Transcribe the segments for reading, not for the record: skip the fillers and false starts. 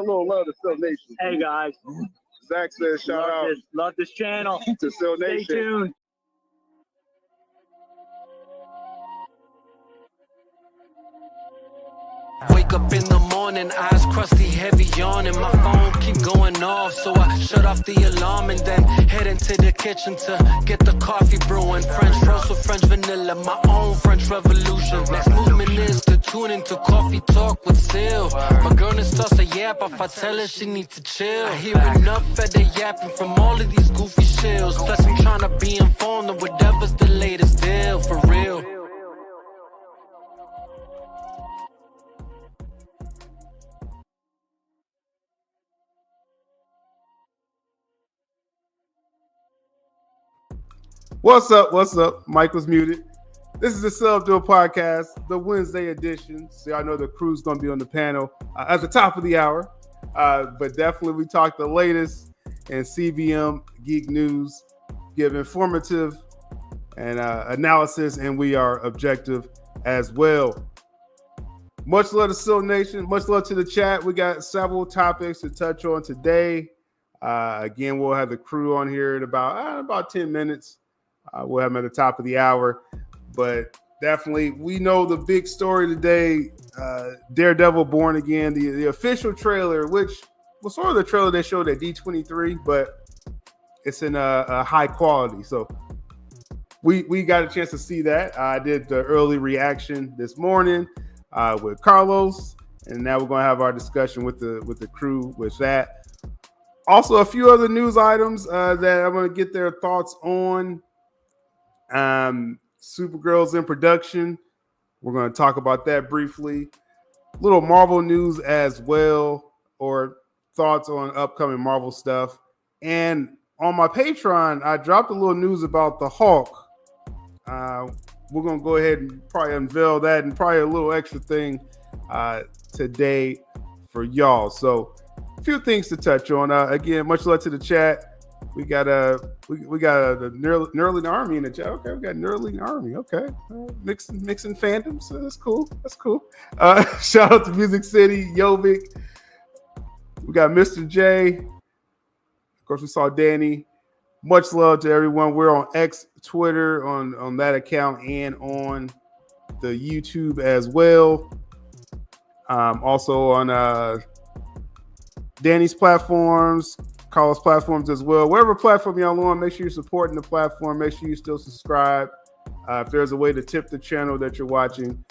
little love to Still Nation. Hey guys, Zach says shout out love this channel. to Still Stay Nation. tuned. Wake up in the morning, eyes crusty, heavy yawning. My phone keep going off, so I shut off the alarm and then head into the kitchen to get the coffee brewing. French roast with French vanilla, my own French revolution. Next movement is to tune into Coffee Talk with Sil. My girl starts to yap if I tell her she needs to chill. I hear enough of the yapping from all of these goofy shills. Plus I'm trying to be informed of whatever's the latest deal, for real. What's up? What's up? Mike was muted. This is the Self-Duel Podcast, the Wednesday edition. So y'all know the crew's going to be on the panel at the top of the hour. But definitely we talk the latest in CVM geek news, give informative and analysis, and we are objective as well. Much love to Still Nation. Much love to the chat. We got several topics to touch on today. Again, we'll have the crew on here in about 10 minutes. We'll have them at the top of the hour, but definitely we know the big story today, Daredevil Born Again, the official trailer, which was sort of the trailer they showed at D23, but it's in a high quality. So we got a chance to see that. I did the early reaction this morning with Carlos, and now we're going to have our discussion with the crew with that. Also, a few other news items that I'm going to get their thoughts on. Supergirl's in production. We're going to talk about that briefly. Little Marvel news as well, or thoughts on upcoming Marvel stuff. And on my Patreon, I dropped a little news about the Hulk. We're going to go ahead and probably unveil that and probably a little extra thing today for y'all. So a few things to touch on. Again, much love to the chat. We got a Nerling Army in the chat. Okay, we got Nerling Army. Okay, mixing fandoms. So that's cool. That's cool. Shout out to Music City, Yovik. We got Mr. J. Of course, we saw Danny. Much love to everyone. We're on X, Twitter, on that account, and on the YouTube as well. Also on Danny's platforms. Carlos platforms as well. Whatever platform y'all on, make sure you're supporting the platform. Make sure you still subscribe. If there's a way to tip the channel that you're watching,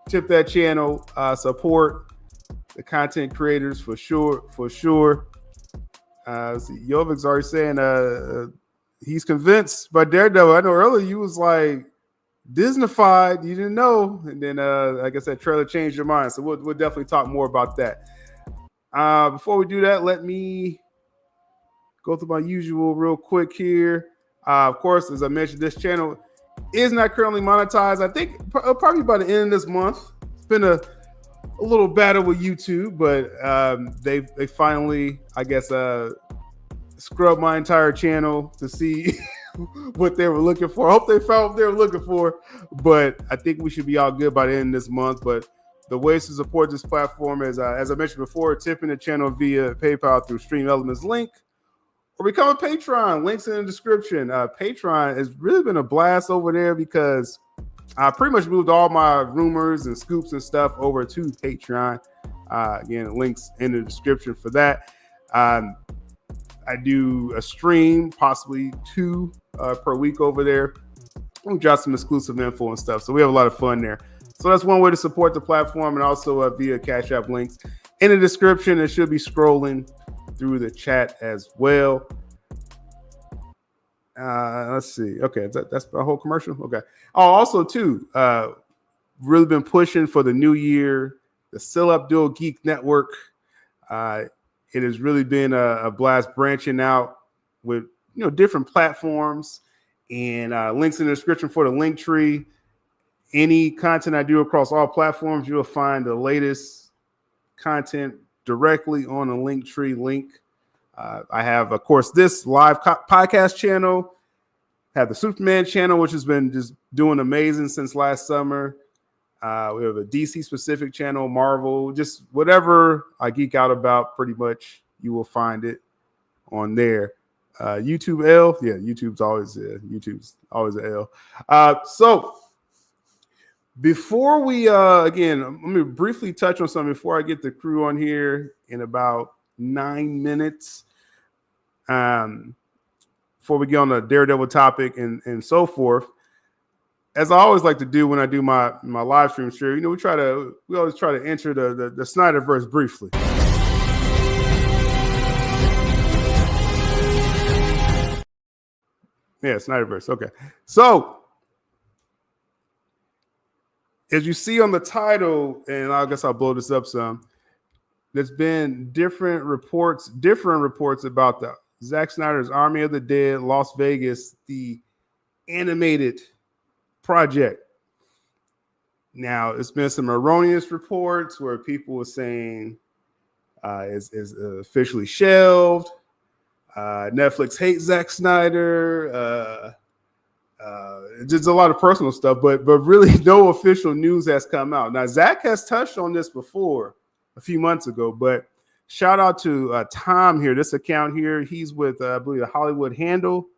tip that channel. Support the content creators for sure. Jovik's already saying he's convinced by Daredevil. I know earlier you was like Disneyfied. You didn't know, and then like I said, trailer changed your mind. So we'll definitely talk more about that. Before we do that, let me go through my usual real quick here. Of course, as I mentioned, this channel is not currently monetized. I think probably by the end of this month. It's been a little battle with YouTube, but they finally, I guess, scrubbed my entire channel to see what they were looking for. I hope they found what they were looking for, but I think we should be all good by the end of this month. But the ways to support this platform is, as I mentioned before, tipping the channel via PayPal through Stream Elements link, or become a Patreon. Links in the description. Patreon has really been a blast over there because I pretty much moved all my rumors and scoops and stuff over to Patreon. Again, links in the description for that. I do a stream, possibly 2 per week over there. We drop some exclusive info and stuff. So we have a lot of fun there. So that's one way to support the platform, and also via Cash App links in the description. It should be scrolling through the chat as well. Let's see. Okay, that's a whole commercial. Okay. Oh, also too, really been pushing for the new year, the Self-Duel Geek Network. It has really been a blast branching out with different platforms, and links in the description for the link tree. Any content I do across all platforms, you'll find the latest content directly on the link tree link. I have, of course, this live podcast channel, have the Superman channel, which has been just doing amazing since last summer. We have a DC specific channel, Marvel, just whatever I geek out about, pretty much you will find it on there. YouTube L, yeah, YouTube's always an L. So before we again, let me briefly touch on something before I get the crew on here in about 9 minutes. Before we get on the Daredevil topic and so forth. As I always like to do when I do my live stream share, we always try to enter the Snyderverse briefly. Yeah, Snyderverse. Okay. So as you see on the title, and I guess I'll blow this up some, there's been different reports about the Zack Snyder's Army of the Dead, Las Vegas, the animated project. Now, it's been some erroneous reports where people were saying is officially shelved. Netflix hates Zack Snyder. Just a lot of personal stuff, but really no official news has come out. Now, Zack has touched on this before a few months ago, but shout out to Tom here. This account here, he's with, I believe, the Hollywood Handle.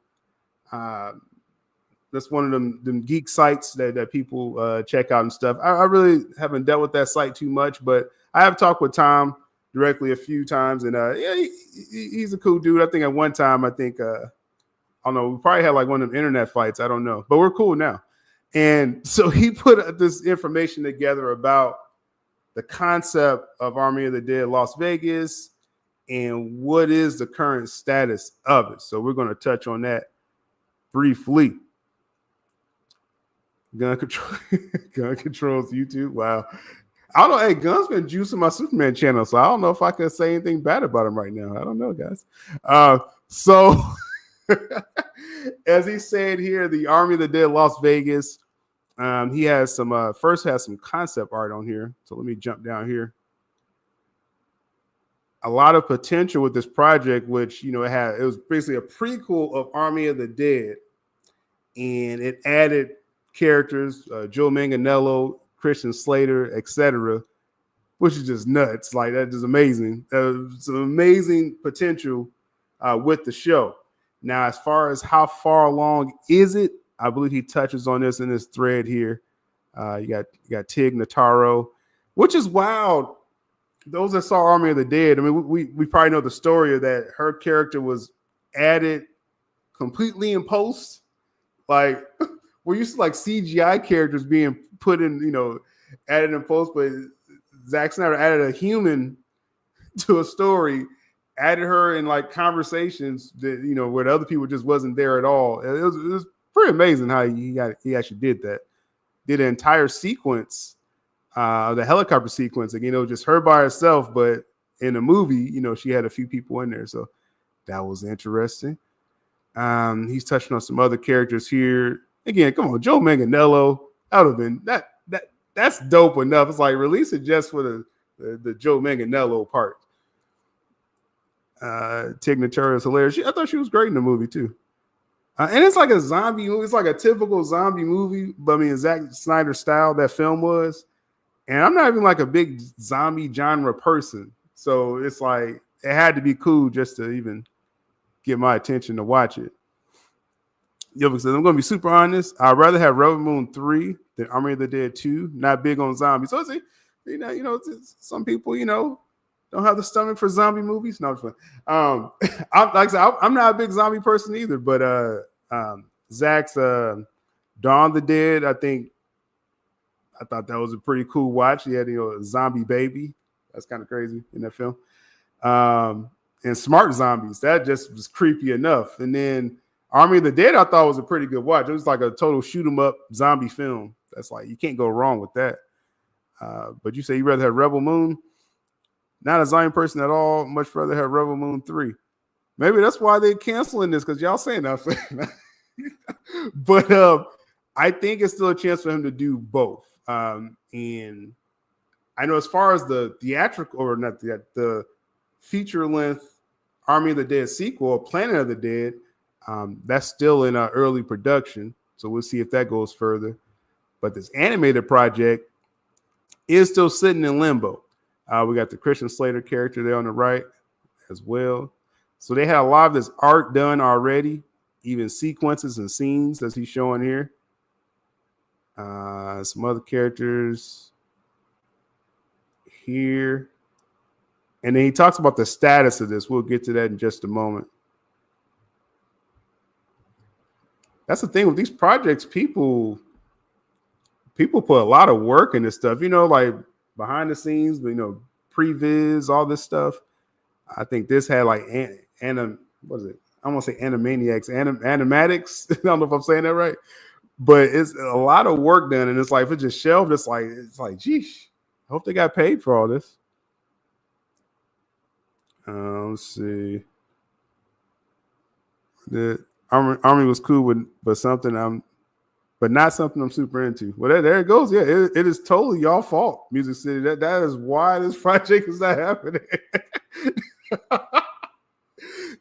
That's one of them geek sites that people check out and stuff. I really haven't dealt with that site too much, but I have talked with Tom directly a few times, and yeah, he's a cool dude. I think at one time, I don't know, we probably had like one of them internet fights. I don't know, but we're cool now. And so he put this information together about the concept of Army of the Dead Las Vegas and what is the current status of it. So we're going to touch on that briefly. Gun controls YouTube. Wow. I don't know. Hey, Gun's been juicing my Superman channel, so I don't know if I can say anything bad about him right now. I don't know, guys. So as he said here, the Army of the Dead Las Vegas. He has some some concept art on here. So let me jump down here. A lot of potential with this project, which it was basically a prequel of Army of the Dead, and it added characters, Joe Manganiello, Christian Slater, etc., which is just nuts. Like, that is amazing. Some amazing potential with the show. Now, as far as how far along is it, I believe he touches on this in this thread here. You got Tig Notaro, which is wild. Those that saw Army of the Dead, I mean, we probably know the story of that. Her character was added completely in post. Like, we're used to like CGI characters being put in, added in post, but Zack Snyder added a human to a story, added her in like conversations that, where the other people just wasn't there at all. It was pretty amazing how he actually did that. Did an entire sequence, the helicopter sequence. Again, it was just her by herself, but in the movie, she had a few people in there. So that was interesting. He's touching on some other characters here. Again, come on, Joe Manganiello. That would have been that's dope enough. It's like, release it just for the Joe Manganiello part. Tig Notaro is hilarious. I thought she was great in the movie too. And it's like a zombie movie. It's like a typical zombie movie, but I mean, Zack Snyder style that film was. And I'm not even like a big zombie genre person, so it's like it had to be cool just to even get my attention to watch it. Because I'm going to be super honest. I'd rather have Rebel Moon 3 than Army of the Dead 2. Not big on zombies. So, some people, don't have the stomach for zombie movies. No, it's fun. I'm not a big zombie person either, but Zack's Dawn of the Dead, I thought that was a pretty cool watch. He had, a zombie baby. That's kind of crazy in that film. And Smart Zombies, that just was creepy enough. And then Army of the Dead, I thought was a pretty good watch. It was like a total shoot 'em up zombie film. That's like, you can't go wrong with that. But you say you'd rather have Rebel Moon? Not a zombie person at all. Much rather have Rebel Moon 3. Maybe that's why they're canceling this, because y'all saying that. But I think it's still a chance for him to do both. And I know as far as the theatrical, or not the feature length Army of the Dead sequel, Planet of the Dead, that's still in early production. So we'll see if that goes further. But this animated project, is still sitting in limbo. We got the Christian Slater character there on the right as well. So they had a lot of this art done already, even sequences and scenes as he's showing here. Some other characters here. And then he talks about the status of this. We'll get to that in just a moment. That's the thing with these projects. People put a lot of work in this stuff, like behind the scenes, previs, all this stuff. I think this had like what is it? I want to say Animaniacs, Animatics. I don't know if I'm saying that right, but it's a lot of work done, and it's like if it's just shelved, it's like, geesh. I hope they got paid for all this. Let's see. The Army was cool, but not something I'm super into. Well, there it goes. Yeah, it is totally y'all fault, Music City. That is why this project is not happening.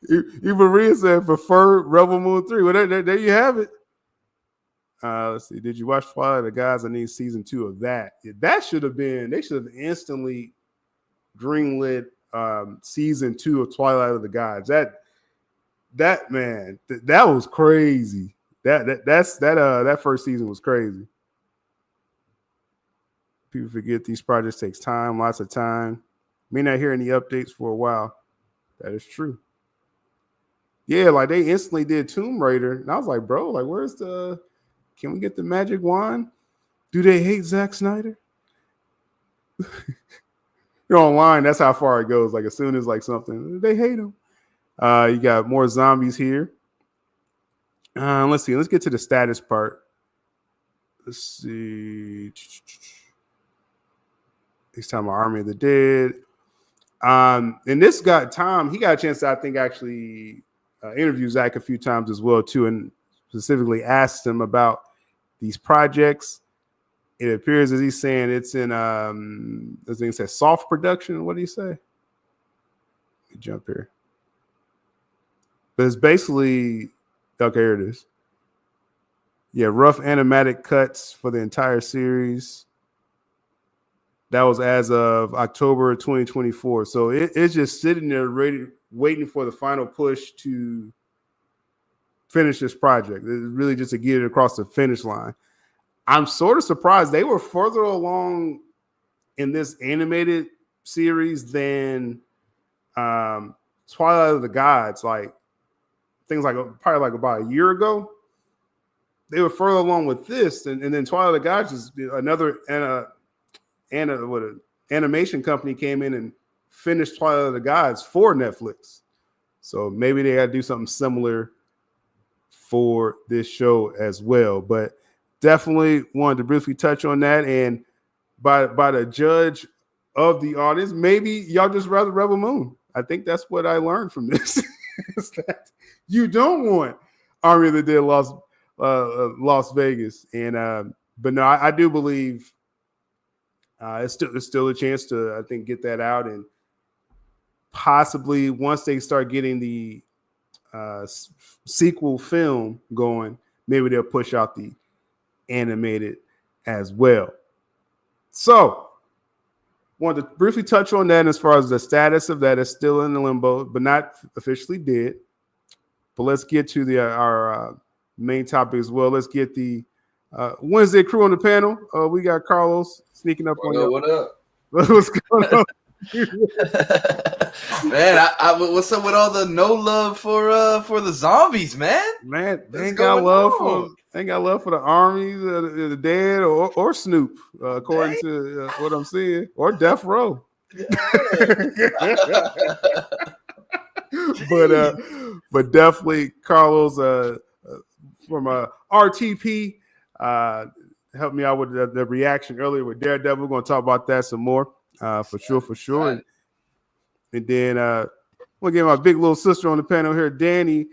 Even Maria said prefer Rebel Moon 3. Well, there you have it. Let's see. Did you watch Twilight of the Gods? I need season 2 of that. Yeah, that should have been. They should have instantly greenlit season 2 of Twilight of the Gods. That was crazy. That first season was crazy. People forget these projects takes time, lots of time. May not hear any updates for a while. That is true. Yeah, like they instantly did Tomb Raider, and I was like, bro, like where's can we get the magic wand? Do they hate Zack Snyder? You're online, that's how far it goes. Like as soon as like something, they hate him. You got more zombies here. Let's see. Let's get to the status part. Let's see. He's talking about Army of the Dead. And this guy, Tom, he got a chance to, I think, actually interview Zach a few times as well, too, and specifically asked him about these projects. It appears as he's saying it's in, this thing says soft production. What do you say? Let me jump here. But it's basically, okay, here it is. Yeah, rough animatic cuts for the entire series. That was as of October 2024. So it's just sitting there ready, waiting for the final push to finish this project. It's really just to get it across the finish line. I'm sort of surprised they were further along in this animated series than Twilight of the Gods. Like things like probably like about a year ago. They were further along with this, and then Twilight of the Gods is another animation company came in and finished Twilight of the Gods for Netflix. So maybe they got to do something similar for this show as well. But definitely wanted to briefly touch on that. And by the judge of the audience, maybe y'all just rather Rebel Moon. I think that's what I learned from this. Is that you don't want Army of the Dead Las Vegas. And but no, I do believe it's still a chance to, I think, get that out, and possibly once they start getting the sequel film going, maybe they'll push out the animated as well. So, wanted to briefly touch on that as far as the status of that is still in the limbo, but not officially dead. But let's get to our main topic as well. Let's get the Wednesday crew on the panel. We got Carlos sneaking up on you. What up? What's going on? Man, what's up with all the no love for the zombies, man? Man, they ain't got love for the Army, the Dead, or Snoop, according to what I'm seeing, or Death Row. But definitely Carlos from RTP helped me out with the reaction earlier with Daredevil. We're going to talk about that some more for sure. And then we'll get my big little sister on the panel here, Danny,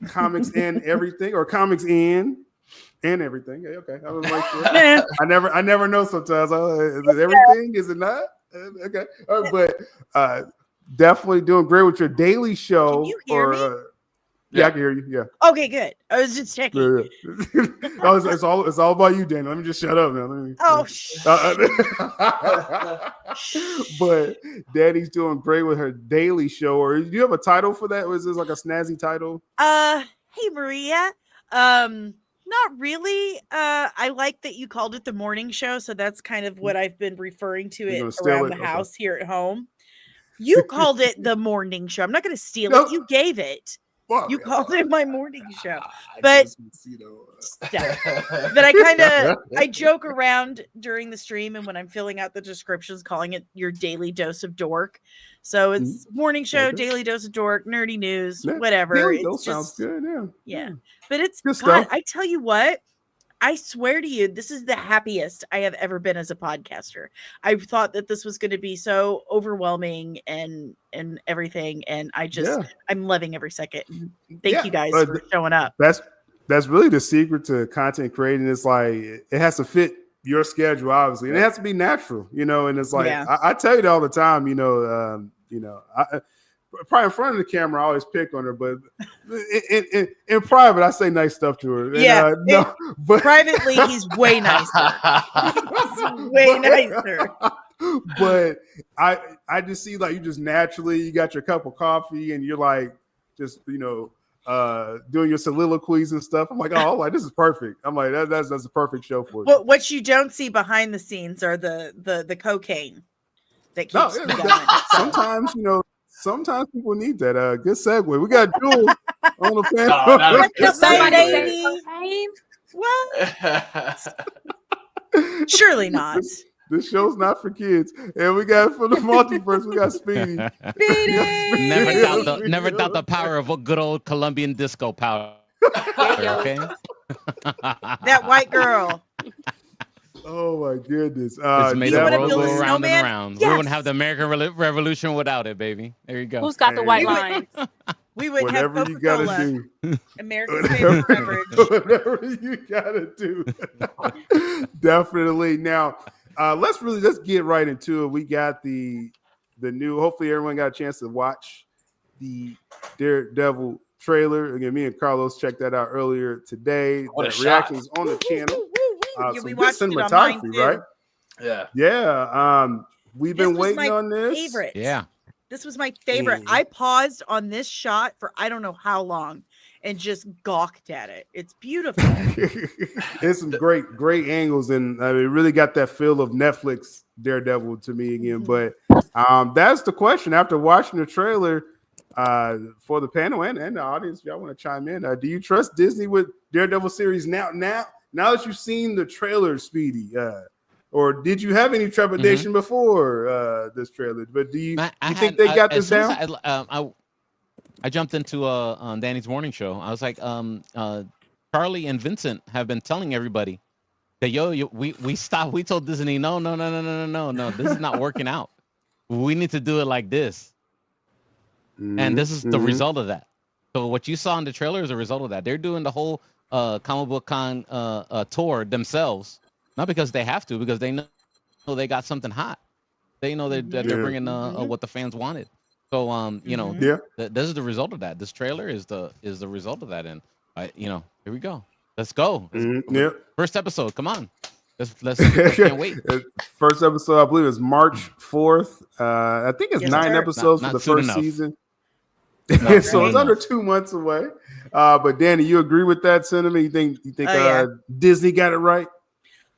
comics and everything, or comics and everything. Okay, I was like, sure. I never know sometimes. Is it everything? Is it not? Okay, but definitely doing great with your daily show. Can you hear me? Yeah, I can hear you. Yeah. Okay, good. I was just checking. Yeah. Oh, it's all about you, Danny. Let me just shut up now. But Daddy's doing great with her daily show. Or do you have a title for that? Was this like a snazzy title? Hey Maria. Not really. I like that you called it the morning show, so that's kind of what I've been referring to it around the house here at home. You called it the morning show. I'm not going to steal it. You gave it. You called it my morning show, but I joke around during the stream and when I'm filling out the descriptions, calling it your daily dose of dork. So it's morning show, daily dose of dork, nerdy news, whatever. Daily dose sounds good. Yeah, but it's God. I tell you what. I swear to you, this is the happiest I have ever been as a podcaster. I thought that this was going to be so overwhelming and everything, and I'm loving every second. Thank you guys for showing up. That's really the secret to content creating. It's like it has to fit your schedule, obviously, and it has to be natural, And it's like I tell you that all the time, probably in front of the camera, I always pick on her, but in private, I say nice stuff to her. But privately, he's way nicer. Nicer. But I just see like you just naturally, you got your cup of coffee, and you're like just doing your soliloquies and stuff. I'm like, this is perfect. I'm like, that's a perfect show for you. What you don't see behind the scenes are the cocaine that keeps me going. Sometimes Sometimes people need that. Good segue. We got Jewel on the panel. What? Surely not. This show's not for kids. And we got from the multiverse, we got Speedy. Never doubt the power of a good old Colombian disco power. Okay. That white girl. Oh my goodness! It's made the world go round and round. Yes. We wouldn't have the American Revolution without it, baby. There you go. Who's got the white lines? We would whatever have you gotta do. America's favorite beverage. Whatever you gotta do. Definitely. Now, let's get right into it. We got the new. Hopefully, everyone got a chance to watch the Daredevil trailer. Again, me and Carlos checked that out earlier today. The reactions on the channel. We some watched good it online cinematography, too. right? Yeah. We've been waiting on this. Favorite. Yeah. This was my favorite. I paused on this shot for I don't know how long and just gawked at it. It's beautiful. It's some great angles, and it really got that feel of Netflix Daredevil to me again. But that's the question. After watching the trailer, for the panel and the audience, if y'all want to chime in, do you trust Disney with Daredevil series now that you've seen the trailer, Speedy? Or did you have any trepidation before this trailer? But do you think they got this down? I jumped into Danny's morning show. I was like, Charlie and Vincent have been telling everybody that we stopped. We told Disney, no, this is not working out. We need to do it like this. And this is the result of that. So what you saw in the trailer is a result of that. They're doing the whole comic book con tour themselves, not because they have to, because they know they got something hot. They know that they're bringing what the fans wanted. So this is the result of that. This trailer is the result of that. And here we go. Let's go. First episode. Come on. Let's can't wait. First episode, I believe, is March 4th. I think it's 9 episodes for the first season. So it's under 2 months away. But Danny, you agree with that sentiment? You think Disney got it right?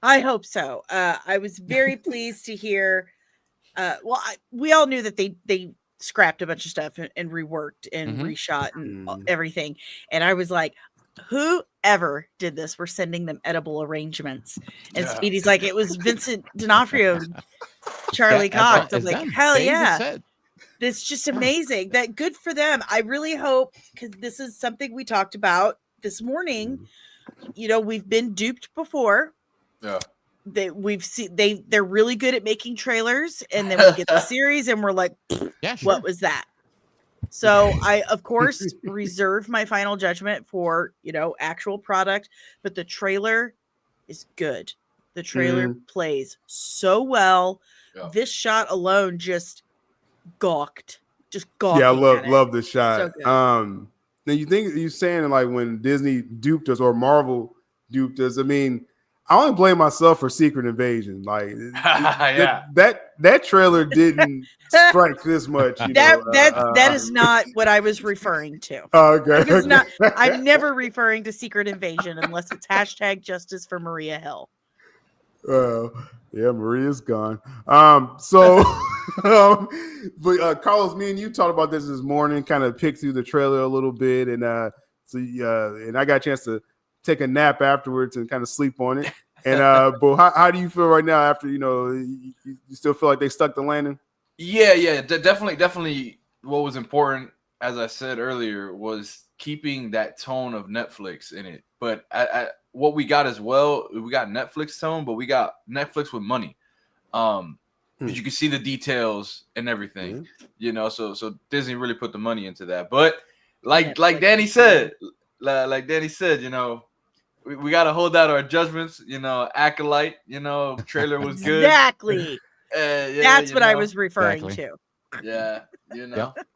I hope so. I was very pleased to hear. We all knew that they scrapped a bunch of stuff and reworked and reshot and everything. And I was like, whoever did this, we're sending them edible arrangements. And Speedy's like, it was Vincent D'Onofrio, Charlie Cox. I'm like, hell yeah. It's just amazing. That good for them. I really hope, because this is something we talked about this morning. We've been duped before. Yeah. They're really good at making trailers, and then we get the series and we're like, what was that? So I, of course, reserve my final judgment for, actual product, but the trailer is good. The trailer plays so well. Yeah. This shot alone just gawked. Yeah, I love the shot. So Now you think you saying like when Disney duped us or Marvel duped us? I mean, I only blame myself for Secret Invasion. Like that trailer didn't strike this much. That is not what I was referring to. Okay. Not, I'm never referring to Secret Invasion unless it's #Justice for Maria Hill. Yeah, Maria's gone. But Carlos, me and you talked about this morning, kind of picked through the trailer a little bit, and and I got a chance to take a nap afterwards and kind of sleep on it. And but how do you feel right now after you still feel like they stuck the landing? Yeah, definitely. What was important, as I said earlier, was keeping that tone of Netflix in it. But what we got as well, we got Netflix tone, but we got Netflix with money. Because you can see the details and everything, So Disney really put the money into that. But like Danny said, we got to hold out our judgments. Acolyte, trailer was good. Exactly. That's what I was referring to. Yeah,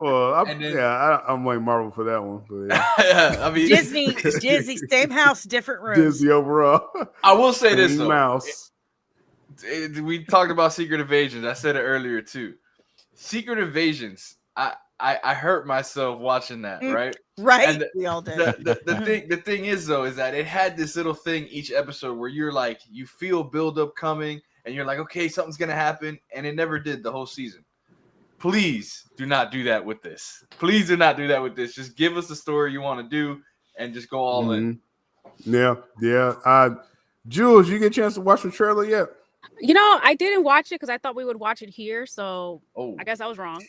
Well, I'm like Marvel for that one. But I mean, Disney, same house, different rooms. Disney overall. I will say this though. Mouse. We talked about Secret Invasions. I said it earlier too. Secret Invasions. I hurt myself watching that. Right. Right. And we all did. The thing is though is that it had this little thing each episode where you're like you feel buildup coming and you're like okay something's gonna happen and it never did the whole season. Please do not do that with this. Please do not do that with this. Just give us the story you want to do and just go all in. Yeah. Jules, you get a chance to watch the trailer yet? I didn't watch it because I thought we would watch it here. So I guess I was wrong.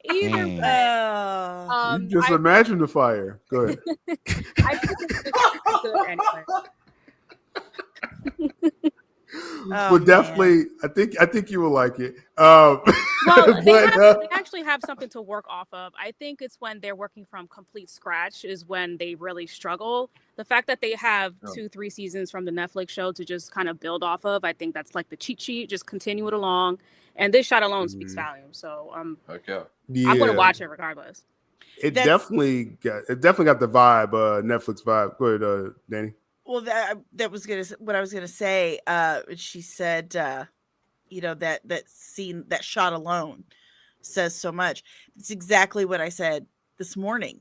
Either way, you just imagine the fire. Go ahead. I think it's good anyway. But definitely, I think you will like it. Well, they actually have something to work off of. I think it's when they're working from complete scratch is when they really struggle. The fact that they have 2-3 seasons from the Netflix show to just kind of build off of, I think that's like the cheat sheet. Just continue it along, and this shot alone speaks volumes. So I'm going to watch it regardless. It definitely got the vibe, Netflix vibe. Go ahead, Danny. Well, that was what I was gonna say. She said, that scene, that shot alone, says so much. It's exactly what I said this morning.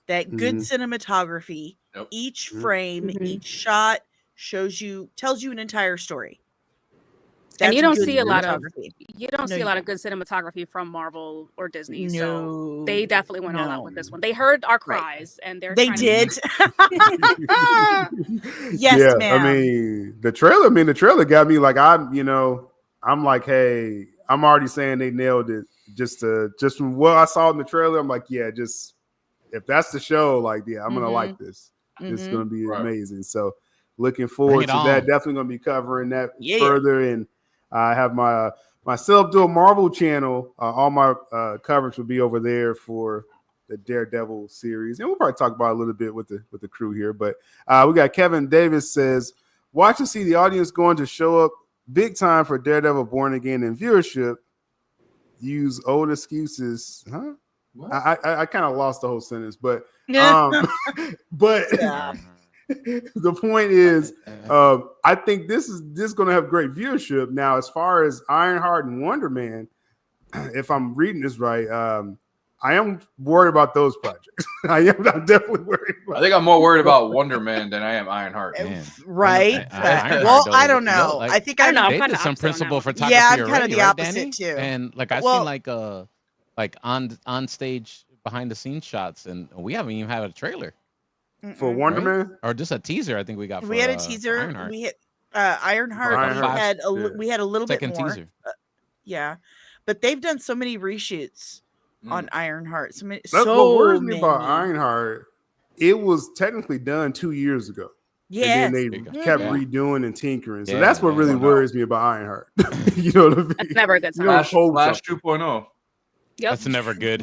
That good cinematography, each frame, each shot tells you an entire story. And you don't see a lot of good cinematography from Marvel or Disney. No. So they definitely went all out with this one. They heard our cries and they did. Yes, ma'am. I mean, the trailer got me like I'm like, hey, I'm already saying they nailed it. Just from what I saw in the trailer, I'm like, yeah, just if that's the show, like, yeah, I'm gonna like this. It's gonna be amazing. So looking forward to that. Definitely gonna be covering that further. And I have my self-dual Marvel channel. All my coverage will be over there for the Daredevil series, and we'll probably talk about it a little bit with the crew here. But we got Kevin Davis says, watch and see the audience going to show up big time for Daredevil Born Again in viewership. Use old excuses, huh? What? I kind of lost the whole sentence, but the point is, I think this is going to have great viewership. Now, as far as Ironheart and Wonder Man, if I'm reading this right, I am worried about those projects. I'm definitely worried about I think I'm more worried about Wonder Man than I am Ironheart. Right? I don't know. I think I know. They did some principal photography. Yeah, I'm already, kind of the opposite Danny? too. And I've seen like on stage behind the scenes shots, and we haven't even had a trailer. For Wonder Man, or just a teaser. I think we got. We had a teaser. Ironheart. We had Ironheart. We had a little bit more. Teaser. Yeah, but they've done so many reshoots on Ironheart. That's what worries me about Ironheart. It was technically done 2 years ago. Yeah, and then they kept redoing and tinkering. So that's what really worries me about Ironheart. You know what I mean? That's never a good time. Flash 2.0. Yep. That's never good.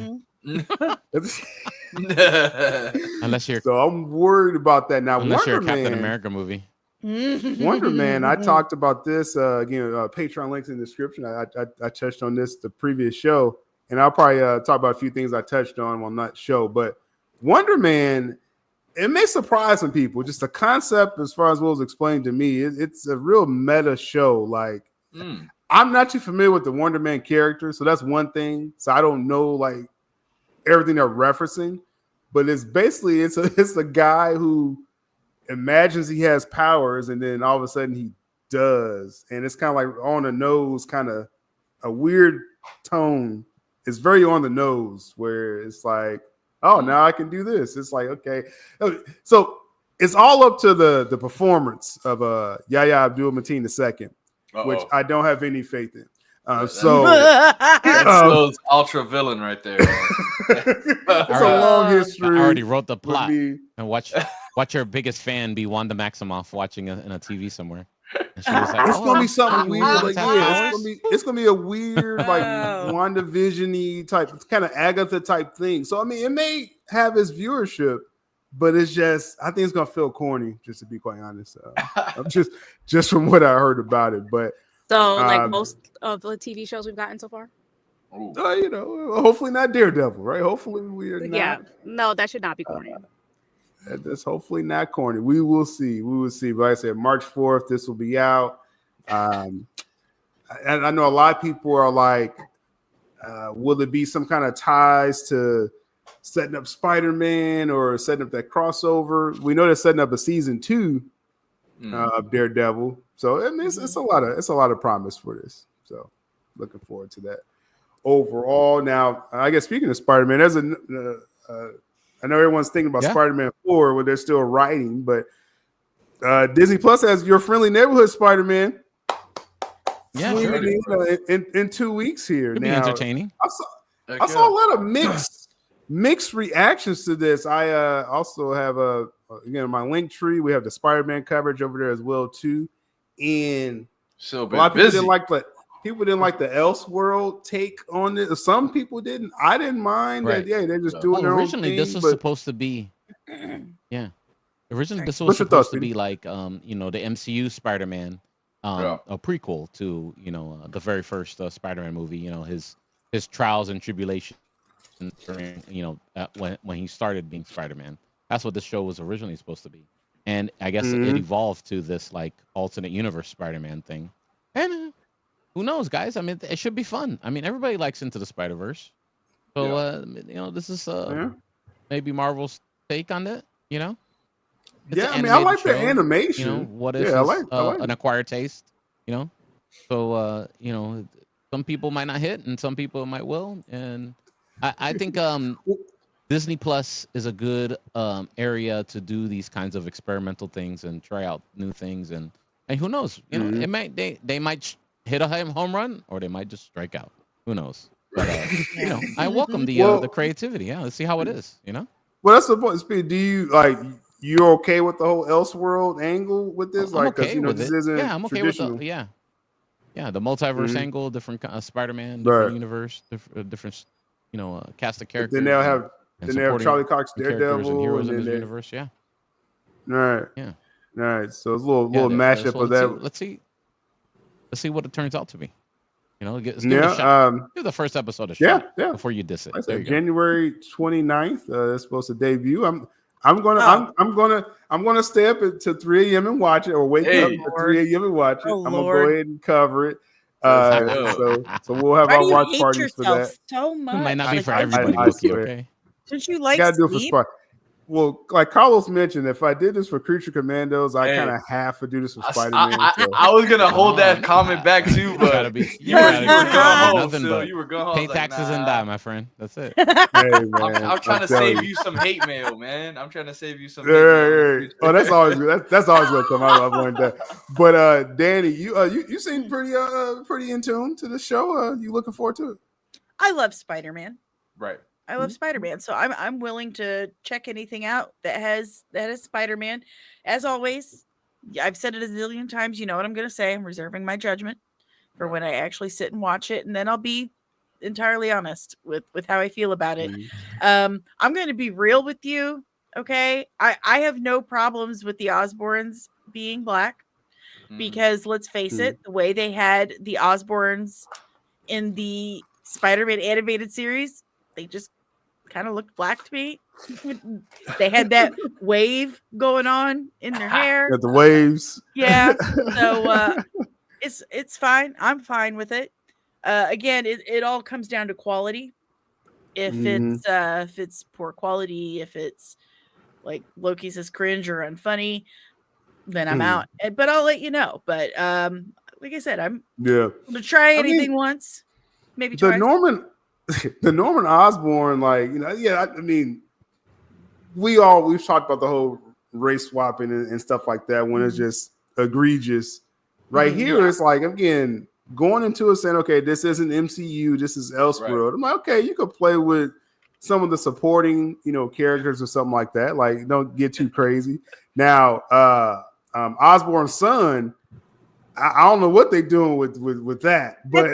Unless you're. So I'm worried about that now. Unless Wonder you're a Captain Man, America movie. Wonder Man. I talked about this again. Patreon links in the description. I touched on this the previous show. and I'll probably talk about a few things I touched on that show. But Wonder Man, it may surprise some people. Just the concept, as far as what was explained to me, it's a real meta show. Like, I'm not too familiar with the Wonder Man character, so that's one thing. So I don't know like everything they're referencing, but it's basically it's a guy who imagines he has powers, and then all of a sudden he does, and it's kind of like on the nose, kind of a weird tone. It's very on the nose, where it's like, oh, now I can do this. It's like, okay, so it's all up to the performance of Yahya Abdul-Mateen II, which I don't have any faith in. That's those ultra villain right there. It's a long history. I already wrote the plot. And watch your biggest fan be Wanda Maximoff watching in a TV somewhere. And she was like, it's gonna be something weird. Like, it's gonna be a weird, like WandaVision-y type, kind of Agatha type thing. So I mean, it may have its viewership, but it's just, I think it's gonna feel corny, just to be quite honest. I'm just from what I heard about it. But so, like most of the TV shows we've gotten so far, you know, hopefully not Daredevil, right? Hopefully we are not. Yeah, no, that should not be corny. That's hopefully not corny. We will see. We will see. But like I said, March 4th, this will be out. And I know a lot of people are like, will it be some kind of ties to setting up Spider-Man or setting up that crossover? We know they're setting up a season 2 of Daredevil. So I mean, it's a lot of promise for this. So looking forward to that. Overall, now I guess speaking of Spider-Man, there's I know everyone's thinking about Spider-Man 4 where they're still writing, but Disney Plus has Your Friendly Neighborhood Spider-Man. Yeah, sure. In 2 weeks here. It'll now, be entertaining. I saw a lot of mixed reactions to this. I also have again my link tree. We have the Spider-Man coverage over there as well too, and so a lot of people didn't like the Elseworld take on it. Some people didn't. I didn't mind that. Yeah, they're just doing their own thing. Originally, this was supposed to be, Originally, this was supposed to be like, the MCU Spider-Man, a prequel to, the very first Spider-Man movie. His trials and tribulations during, when he started being Spider-Man. That's what this show was originally supposed to be, and I guess it evolved to this like alternate universe Spider-Man thing, and. Who knows, guys? I mean, it should be fun. I mean, everybody likes Into the Spider-Verse. So, this is maybe Marvel's take on it, It's I mean, I like the animation. What if I like an acquired taste, So, some people might not hit and some people might will. And I think Disney Plus is a good area to do these kinds of experimental things and try out new things. And who knows? It might they might hit a home run, or they might just strike out. Who knows? But I welcome the creativity. Yeah, let's see how it is. Well, that's the point. Speed. Do you you're okay with the whole Elseworld angle with this? I'm okay with this it. Isn't I'm okay traditional. with the multiverse angle, different Spider-Man, different universe, different cast of characters. Then they'll have Charlie Cox, Daredevil, and heroes and in this universe. Yeah. All right. Yeah. All right. So it's a little mashup of that. Let's see what it turns out to be. Give it a shot. Give the first episode a shot before you diss it. January 29th. It's supposed to debut. I'm gonna stay up to 3 a.m. and watch it, or wake up at 3 a.m. and watch it. I'm gonna go ahead and cover it. So we'll have our watch parties for that. So much. It might not be for everybody. Okay. Don't you like gotta sleep? Do it for Well, like Carlos mentioned, if I did this for Creature Commandos, I kind of have to do this for Spider-Man. I was gonna hold that comment back too, but you were going. Pay taxes and die, my friend. That's it. Hey, man, I'm trying to save you some hate mail, man. I'm trying to save you some. Oh, that's always that's always gonna come out. I've learned that. But Danny, you seem pretty in tune to the show. You looking forward to it? I love Spider-Man. Right. I love Spider-Man, so I'm willing to check anything out that has Spider-Man. As always, I've said it a zillion times. You know what I'm going to say. I'm reserving my judgment for when I actually sit and watch it, and then I'll be entirely honest with how I feel about it. I'm going to be real with you, okay? I have no problems with the Osborns being black because let's face it, the way they had the Osborns in the Spider-Man animated series, they just kind of looked black to me. They had that wave going on in their hair. Got the waves. Yeah. So it's fine. I'm fine with it. Again, it all comes down to quality. If it's poor quality, if it's like Loki says cringe or unfunny, then I'm out. But I'll let you know. But like I said, I'm Yeah. to try anything once, maybe the twice. Norman Osborn, like, you know, yeah, I mean, we've talked about the whole race swapping and stuff like that when it's just egregious. Right here, it's like, again, going into it saying, okay, this isn't MCU, this is Elseworld. Right. I'm like, okay, you could play with some of the supporting, you know, characters or something like that. Like, don't get too crazy. Now, Osborn's son, I don't know what they're doing with that, but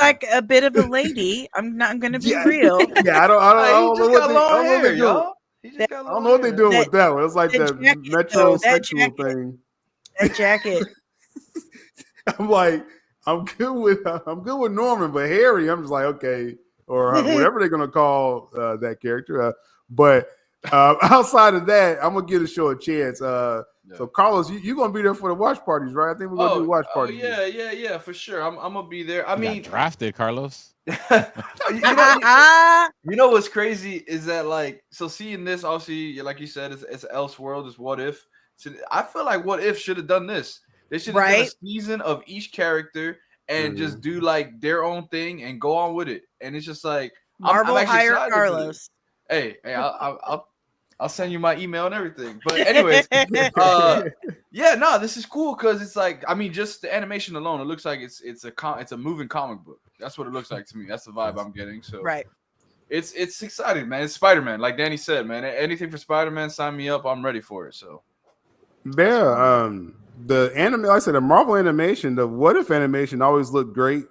like a bit of a lady. I'm not going to be real. Yeah, I don't know what they're doing. I don't know what they're doing with that one. It's like the metrosexual thing. That jacket. I'm like, I'm good with Norman, but Harry, I'm just like, okay, or whatever they're gonna call that character. But outside of that, I'm gonna give the show a chance. So Carlos, you're gonna be there for the watch parties, right? I think we're gonna do watch parties. Yeah, for sure. I'm gonna be there. I mean, drafted, Carlos. you know what's crazy is that, like, so seeing this, obviously, like you said, it's Elseworld, it's What If. So I feel like What If should have done this. They should have done a season of each character and just do like their own thing and go on with it. And it's just like Marvel hire Carlos. Hey, I'll send you my email and everything. But anyways, this is cool because it's like, I mean, just the animation alone, it looks like it's a moving comic book. That's what it looks like to me. That's the vibe I'm getting. So it's exciting, man. It's Spider-Man, like Danny said, man. Anything for Spider-Man, sign me up. I'm ready for it. So the anime, like I said, the Marvel animation, the What If animation always looked great.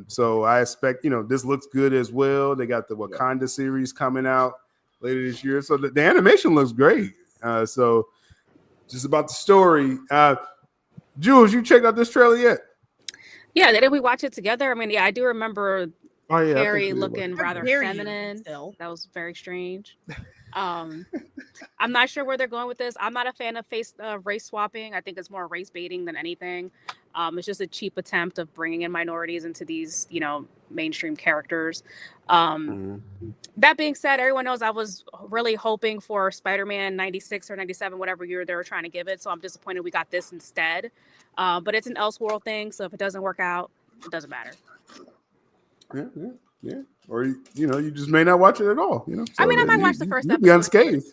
So I expect, this looks good as well. They got the Wakanda series coming out later this year. So the animation looks great. So just about the story. Jules, you checked out this trailer yet? Yeah, didn't we watch it together? I mean, yeah, I do remember Harry looking rather feminine. That was very strange. I'm not sure where they're going with this. I'm not a fan of race swapping. I think it's more race baiting than anything. It's just a cheap attempt of bringing in minorities into these, mainstream characters. That being said, everyone knows I was really hoping for Spider-Man 96 or 97, whatever year they were trying to give it. So I'm disappointed we got this instead. But it's an Elseworld thing. So if it doesn't work out, it doesn't matter. Yeah. Or you just may not watch it at all. So I mean, I might watch the first episode. Be unscathed.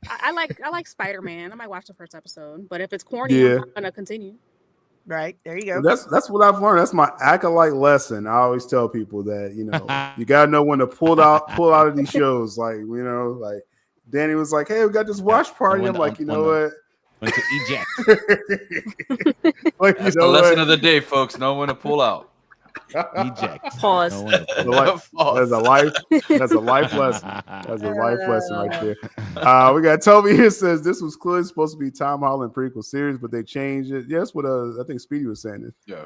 I like Spider-Man. I might watch the first episode, but if it's corny, I'm not gonna continue. Right, there you go. That's what I've learned. That's my acolyte lesson. I always tell people that you gotta know when to pull out of these shows. Like like Danny was like, "Hey, we got this watch party." I'm like, what? When to eject. That's the lesson of the day, folks. Know when to pull out. Eject. Pause. That's a life lesson. That's a life lesson right there. We got Toby here says this was clearly supposed to be Tom Holland prequel series, but they changed it. Yes, what I think Speedy was saying this. Yeah.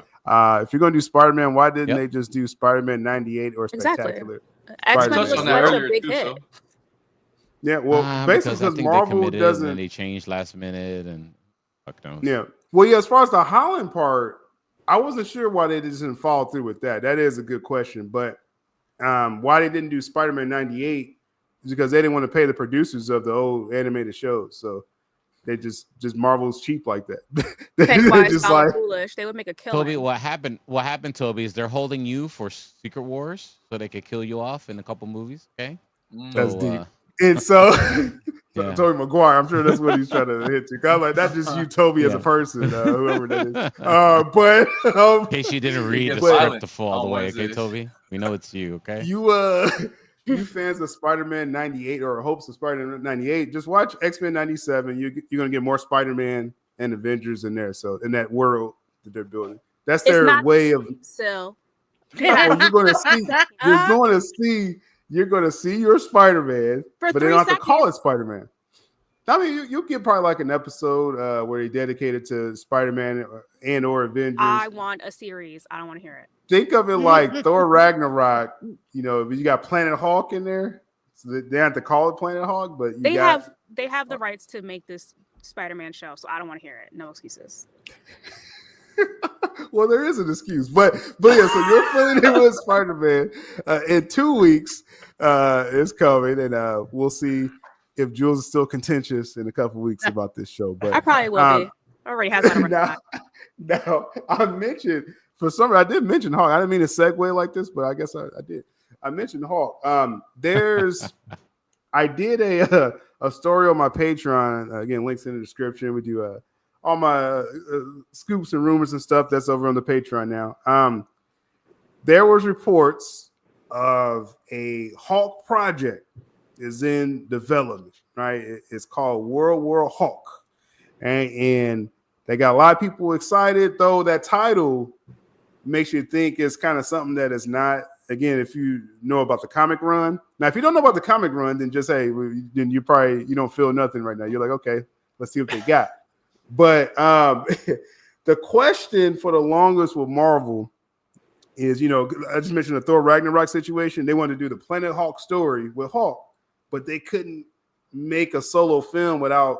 If you're gonna do Spider-Man, why didn't they just do Spider-Man 98 or Spectacular? X-Men was such a big hit. Yeah, well, basically because Marvel doesn't. And they changed last minute and fuck knows. Yeah. Well, yeah. As far as the Holland part, I wasn't sure why they didn't follow through with that. That is a good question. But why they didn't do Spider-Man 98 is because they didn't want to pay the producers of the old animated shows. So they just Marvel's cheap like that. Just like foolish. They would make a killing. Toby, what happened, Toby, is they're holding you for Secret Wars so they could kill you off in a couple movies. Okay. That's deep. And so Toby Maguire, I'm sure that's what he's trying to hit to. I'm like, that's just you, Toby, as a person, whoever that is. But in case you didn't read the script to fall all the way, okay, Toby? We know it's you, okay? You fans of Spider-Man 98 or hopes of Spider-Man 98, just watch X-Men 97. You're gonna get more Spider-Man and Avengers in there. So in that world that they're building, that's their way of. So you're going to see your Spider-Man, but they don't have to call it Spider-Man. I mean, you'll get probably like an episode where they dedicated to Spider-Man and or Avengers. I want a series. I don't want to hear it. think of it like Thor Ragnarok. You know, you got Planet Hulk in there. So they have to call it Planet Hulk, but They have the rights to make this Spider-Man show, so I don't want to hear it. No excuses. Well, there is an excuse, but yeah. So you're filling in with Spider-Man in 2 weeks. It's coming, and we'll see if Jules is still contentious in a couple weeks about this show. But I probably will be. Already has that. Now, I mentioned for some reason I did mention Hawk. I didn't mean to segue like this, but I guess I did. I mentioned Hawk. I did a story on my Patreon. Again, links in the description. We do all my scoops and rumors and stuff that's over on the Patreon now. There was reports of a Hawk project is in development, right? It's called World War Hawk. And they got a lot of people excited, though that title makes you think it's kind of something that is not. Again, if you know about the comic run. Now, if you don't know about the comic run, then just hey, then you don't feel nothing right now. You're like, okay, let's see what they got. But the question for the longest with Marvel is, I just mentioned the Thor Ragnarok situation. They wanted to do the Planet Hulk story with Hulk, but they couldn't make a solo film without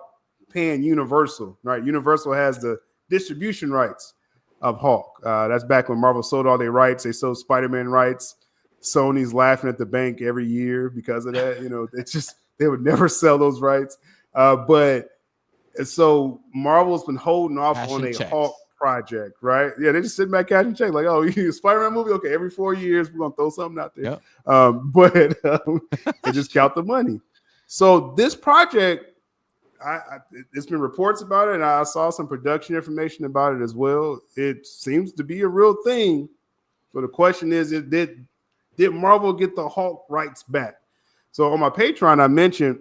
paying Universal, right? Universal has the distribution rights of Hulk. That's back when Marvel sold all their rights. They sold Spider-Man rights. Sony's laughing at the bank every year because of that. It's just they would never sell those rights. But so Marvel's been holding off on a Hulk project, right? Yeah, they just sit back cashing check like, oh, you Spider-Man movie? Okay, every 4 years we're gonna throw something out there. Yep. But they just count the money. So this project. It's been reports about it, and I saw some production information about it as well. It seems to be a real thing. So the question is, did Marvel get the Hulk rights back? So on my Patreon, I mentioned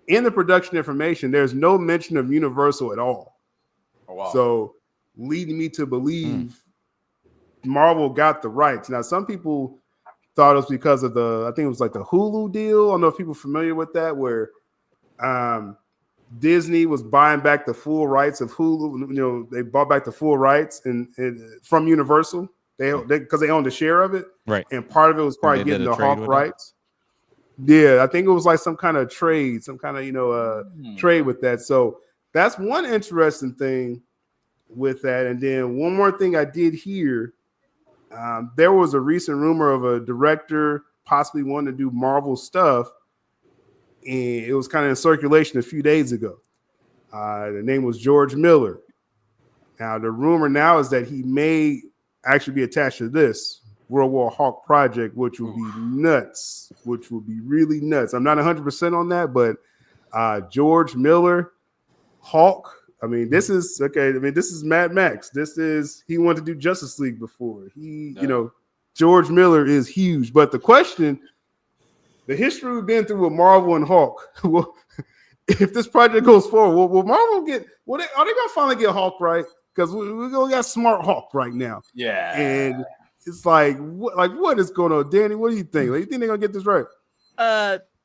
in the production information, there's no mention of Universal at all. Oh, wow. So leading me to believe Marvel got the rights. Now, some people thought it was because of I think it was like the Hulu deal. I don't know if people are familiar with that, where Disney was buying back the full rights of Hulu. They bought back the full rights and from Universal. Because they owned a share of it, right? And part of it was probably getting the Hawk rights. Yeah, I think it was like some kind of trade, trade with that. So that's one interesting thing with that. And then one more thing I did hear, there was a recent rumor of a director possibly wanting to do Marvel stuff. And it was kind of in circulation a few days ago. The name was George Miller. Now, the rumor now is that he may actually be attached to this World War Hawk project, which would be nuts, which would be really nuts. I'm not 100% on that, but George Miller, Hawk. I mean, this is okay. I mean, this is Mad Max. He wanted to do Justice League before. George Miller is huge. But the question, the history we've been through with Marvel and Hulk. Well, if this project goes forward, will Marvel get? Are they gonna finally get Hulk right? Because we got smart Hulk right now. Yeah, and it's like what is going on, Danny? What do you think? You think they're gonna get this right?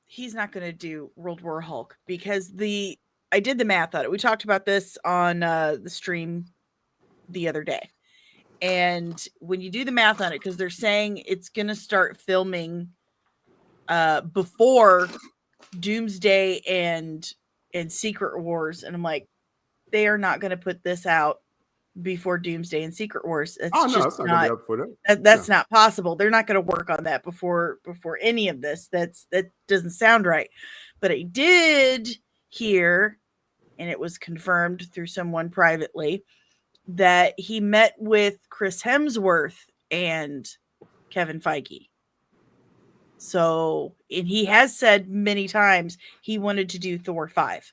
He's not gonna do World War Hulk because I did the math on it. We talked about this on the stream the other day, and when you do the math on it, because they're saying it's gonna start filming before Doomsday and Secret Wars, and I'm like, they are not going to put this out before Doomsday and Secret Wars. It's that's not possible. They're not going to work on that before any of this. That doesn't sound right. But I did hear, and it was confirmed through someone privately, that he met with Chris Hemsworth and Kevin Feige. So, and he has said many times he wanted to do Thor 5.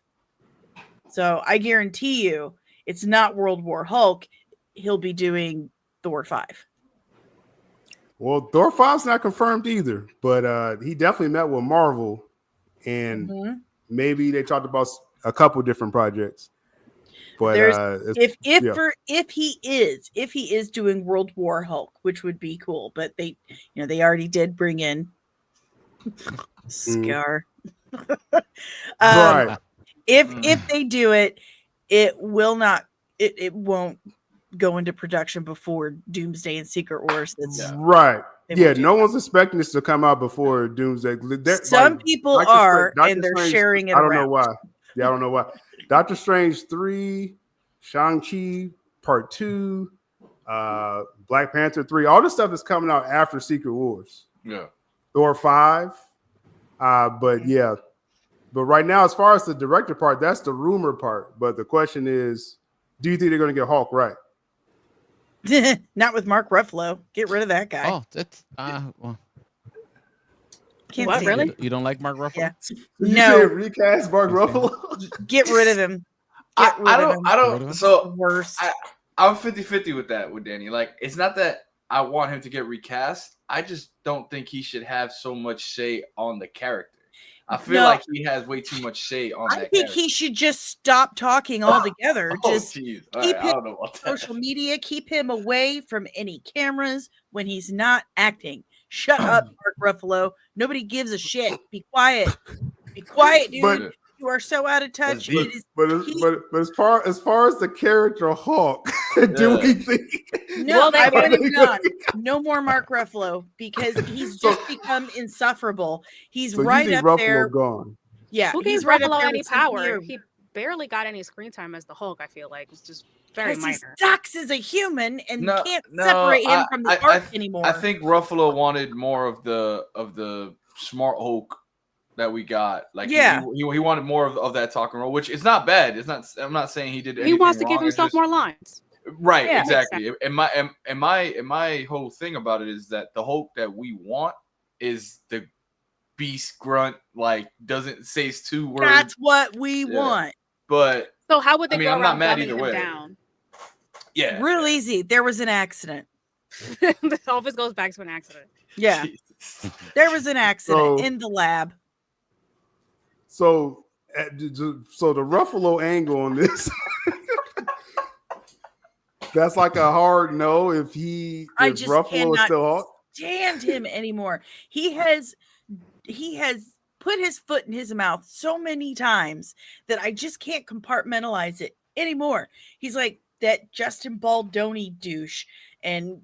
So I guarantee you it's not World War Hulk. He'll be doing Thor 5. Well, Thor 5's not confirmed either, but he definitely met with Marvel, and maybe they talked about a couple different projects. But if he is doing World War Hulk, which would be cool, but they already did bring in Scar. Right. If they do it, it will not. It won't go into production before Doomsday and Secret Wars. That's right. they Yeah, won't do no that. one's expecting this to come out before Doomsday. Some people are, and they're Strange, sharing it I don't around. know why. Yeah, I don't know why. Doctor Strange 3, Shang-Chi Part 2, Black Panther 3, all this stuff is coming out after Secret Wars. Yeah. Thor 5. But yeah. But right now, as far as the director part, that's the rumor part. But the question is, do you think they're going to get Hulk right? Not with Mark Ruffalo. Get rid of that guy. Oh, that's well, Can't What, stand really? him. you don't like Mark Ruffalo? Yeah. Did you No. say recast Mark Ruffalo? Get rid of him. Get rid of him. I Rid of him? don't. So Worst. I'm 50-50 with that with Danny. Like, it's not that I want him to get recast. I just don't think he should have so much say on the character. I feel like he has way too much say on that I think character. he should just stop talking altogether. Oh, Just jeez. keep I him don't know about that. social media, keep him away from any cameras when he's not acting. Shut up, Mark Ruffalo. Nobody gives a shit. Be quiet. Be quiet, dude. But- you are so out of touch. deep. It is, But as far as the character Hulk, do we think? no, they I want him really- gone. No more Mark Ruffalo because he's just become insufferable. He's So right you up think Ruffalo there. gone? Yeah, Who he's gave right up Ruffalo there any with Cynthia power? He barely got any screen time as the Hulk. I feel like it's just very because he minor. sucks as a human and No, can't no, separate him from the art I anymore. I think Ruffalo wanted more of the smart Hulk that we got. Like, Yeah. he wanted more of that talking role, which is not bad. It's not. I'm not saying he did. He anything wants to give wrong. It's himself just- more lines. Right, Yeah. exactly. And my whole thing about it is that the Hulk that we want is the beast grunt, like, doesn't say 2 words. That's what we Yeah. want. But So how would they I mean, go I'm not around mad dumbing either him way. down? yeah, Real easy. There was an accident. This always goes back to an accident. Yeah, Jesus. there was an accident So- in the lab. So the Ruffalo angle on this, that's like a hard no. If I just Ruffalo is cannot still Hulk. stand him anymore. He has put his foot in his mouth so many times that I just can't compartmentalize it anymore. He's like that Justin Baldoni douche and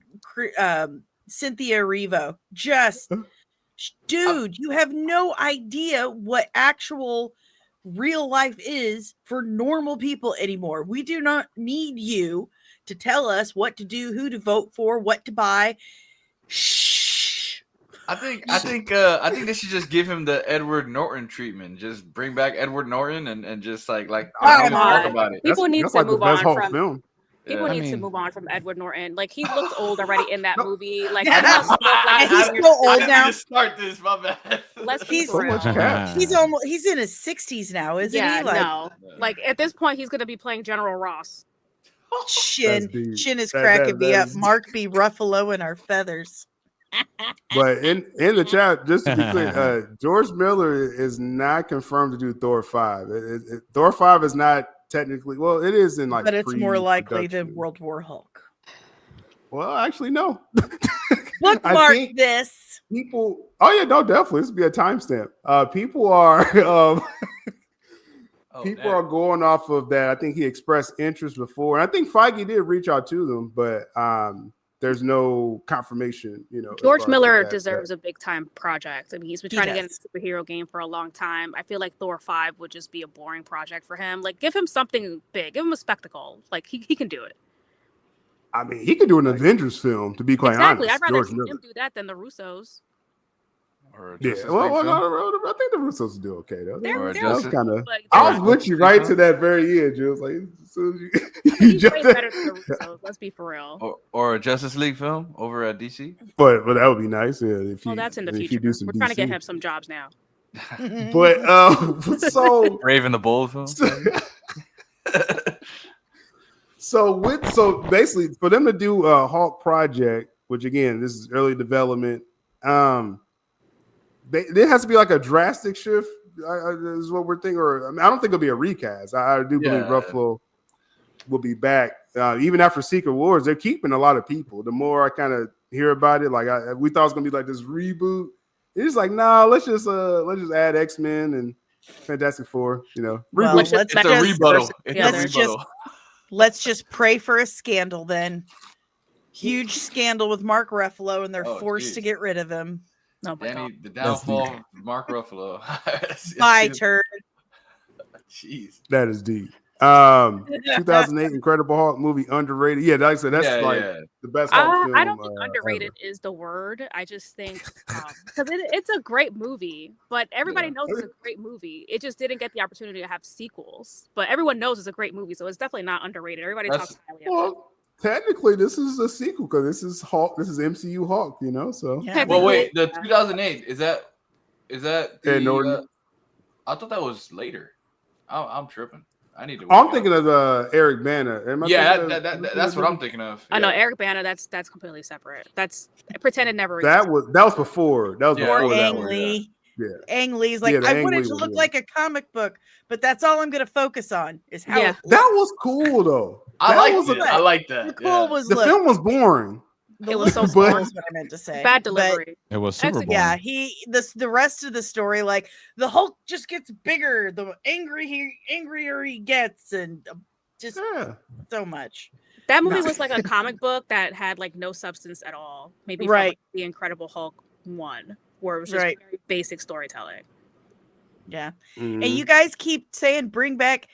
Cynthia Erivo. Just dude, you have no idea what actual real life is for normal people anymore. We do not need you to tell us what to do, who to vote for, what to buy. Shh. I think they should just give him the Edward Norton treatment. Just bring back Edward Norton and just like Oh, talk God. about it. People need That's to like the move best on Hulk from. film. People Yeah. need I to mean- move on from Edward Norton. Like, he looked old already in that movie. Like, Yeah. he must look like He's years so old younger. now. I need to start this. My bad. Let's be He's for so much real. cat. He's in his 60s now, isn't Yeah, he? Like no. Like, at this point, he's gonna be playing General Ross. Shin That's deep. Shin is That- cracking that me up. is- Mark B. Ruffalo and our feathers. But in the chat, just to be clear, George Miller is not confirmed to do Thor 5. Thor 5 is not technically, well, it is in like, But it's more likely than pre-production. World War Hulk. Well, actually, no. Bookmark think- this. People, oh yeah, no, definitely. This would be a timestamp. People are people are going off of that. I think he expressed interest before, and I think Feige did reach out to them, but there's no confirmation. You know, as George far as Miller that, deserves a big time project. I mean, he's been He trying to get in does. a superhero game for a long time. I feel like Thor 5 would just be a boring project for him. Like, give him something big, give him a spectacle. Like, he can do it. I mean, he could do an Avengers film. To be quite Exactly. honest, I'd rather George see Miller. him do that than the Russos. Or a Yeah, Justice well, League film. I think the Russos do okay though. They're- Or a they're- That was Justice- kind of. But I was they're- with you right to that very end. You was like, as soon as you he's jumped way in. better than the Russos. Let's be for real. or a Justice League film over at DC. But that would be nice. Yeah, if you, Oh, that's in the if you future. do some We're trying to get DC. him some jobs now. But so Raven the Bold film. so basically for them to do a Hulk project, which again this is early development, there has to be like a drastic shift. Is what we're thinking. Or I mean, I don't think it'll be a recast. I do believe Yeah. Ruffalo will be back. Even after Secret Wars, they're keeping a lot of people. The more I kind of hear about it, like we thought it was gonna be like this reboot. It's like, nah, let's just add X-Men and Fantastic Four. You know, Well, reboot. Let's let's It's a just- rebuttal. It's Yeah, a they're rebuttal. let's just pray for a scandal then. Huge scandal with Mark Ruffalo, and they're forced to get rid of him. Oh my God. The downfall of Mark Ruffalo. Bye, turd. Jeez. That is deep. 2008 Incredible Hulk movie, underrated. Yeah, like I said, that's the best Hulk film. I don't think underrated is the word. I just think because it's a great movie, but everybody knows it's a great movie. It just didn't get the opportunity to have sequels, but everyone knows it's a great movie, so it's definitely not underrated. Everybody talks highly of it. Technically, this is a sequel because this is Hulk. This is MCU Hulk, you know. So, well, wait, the 2008 is that the? I thought that was later. I'm tripping. I need to. I'm thinking of Eric Bana. That's what I'm thinking of. I know Eric Bana. That's completely separate. That's pretended never. That was before. That was before Ang Lee. Yeah. Ang Lee's like, I want it to look like a comic book, but that's all I'm going to focus on is how. Yeah. That was cool though. I like that. The cool was the film was boring. It was so boring. Is what I meant to say. Bad delivery. It was super boring. Yeah, the rest of the story, like the Hulk just gets bigger, the angrier he gets, and just so much. That movie was like a comic book that had like no substance at all. Maybe from like, the Incredible Hulk 1, where it was just very basic storytelling. Yeah, and you guys keep saying bring back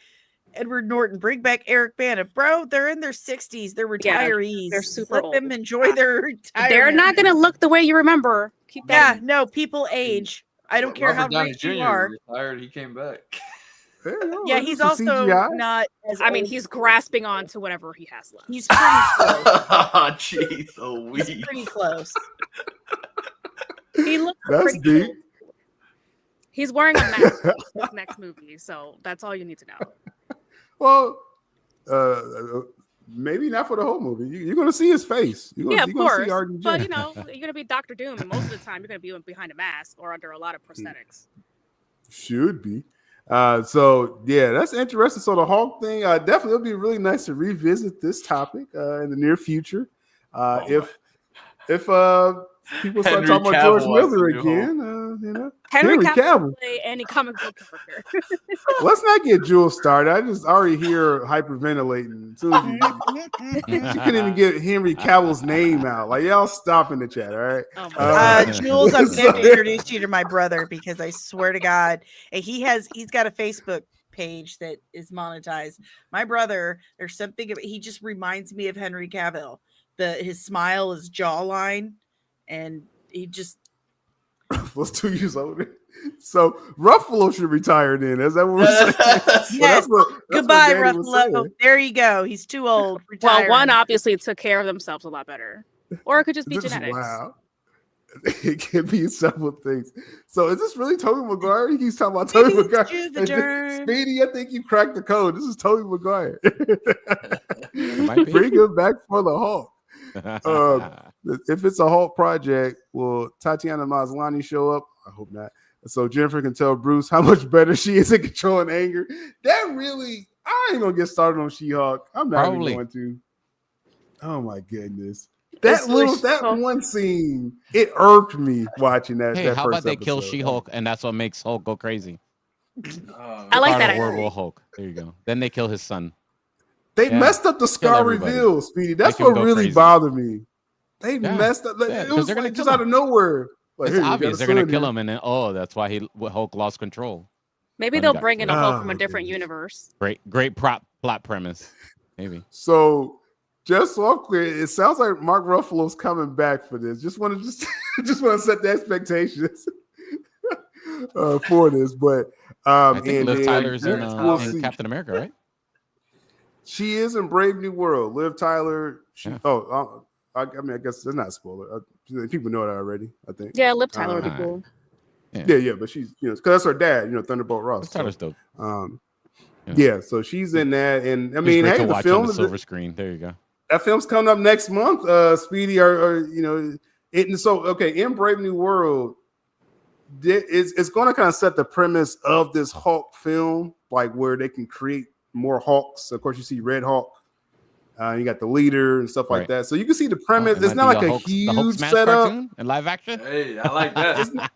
Edward Norton, bring back Eric Bana, bro. They're in their 60s. They're retirees. They're super old. Let them enjoy their retirement. They're not gonna look the way you remember. Keep that. Yeah, no, people age. I don't care how rich you are. Retired, he came back. Yeah, he's also not. I mean, he's grasping on to whatever he has left. He's pretty close. Oh, jeez, he's pretty close. He looks pretty deep. Cool. He's wearing a mask in his next movie, so that's all you need to know. Well, maybe not for the whole movie. You're going to see his face. Of course. But, you're going to be Dr. Doom, and most of the time, you're going to be behind a mask or under a lot of prosthetics. Should be. So, that's interesting. So, the Hulk thing, definitely it'll be really nice to revisit this topic in the near future. If people start talking about George Miller again, Henry Cavill play any comic book character. Let's not get Jules started. I just already hear hyperventilating. She couldn't even get Henry Cavill's name out. Like, y'all stop in the chat, all right? Jules, I'm going to introduce you to my brother because I swear to God, he's got a Facebook page that is monetized. My brother, there's something he just reminds me of Henry Cavill. His smile, his jawline, and he just was 2 years older. So Ruffalo should retire then. Is that what we're saying? Yes. Goodbye, Ruffalo. There you go. He's too old. Well, one obviously took care of themselves a lot better. Or it could just be genetics. Wow. It can be several things. So is this really Tobey Maguire? He keeps talking about Tobey Maguire. Speedy, I think you cracked the code. This is Tobey Maguire. Bring him back for the Hulk. If it's a Hulk project, will Tatiana Maslany show up? I hope not. So Jennifer can tell Bruce how much better she is at controlling anger. That really, I ain't gonna get started on She-Hulk. I'm not even going to. Oh my goodness. That one scene, it irked me watching that. Hey, that how first about they episode. kill She-Hulk and that's what makes Hulk go crazy? I like that. Horrible Hulk. There you go. Then they kill his son. They messed up the Scar reveal, Speedy. That's what really bothered me. They messed up. It was like just out of nowhere. Like, it's obvious they're gonna kill him, and then that's why Hulk lost control. Maybe they'll bring in a Hulk from a different universe. Great plot premise. Maybe. So, just so clear, it sounds like Mark Ruffalo's coming back for this. Just want to set the expectations for this, but I think Liv Tyler's in Captain America, right? She is in Brave New World. Liv Tyler. I mean, I guess it's not a spoiler. People know that already, I think. Yeah, Liv Tyler would be cool. Yeah, but she's, because that's her dad, Thunderbolt Ross. Liv Tyler's dope. So she's in that, and I mean, hey, the film, on the silver screen. There you go. That film's coming up next month. Speedy, in Brave New World, it's going to kind of set the premise of this Hulk film, like where they can create more Hulks. Of course, you see Red Hulk. You got the leader and stuff like that. So you can see the premise. It's not like a huge setup. In live action? Hey, I like that.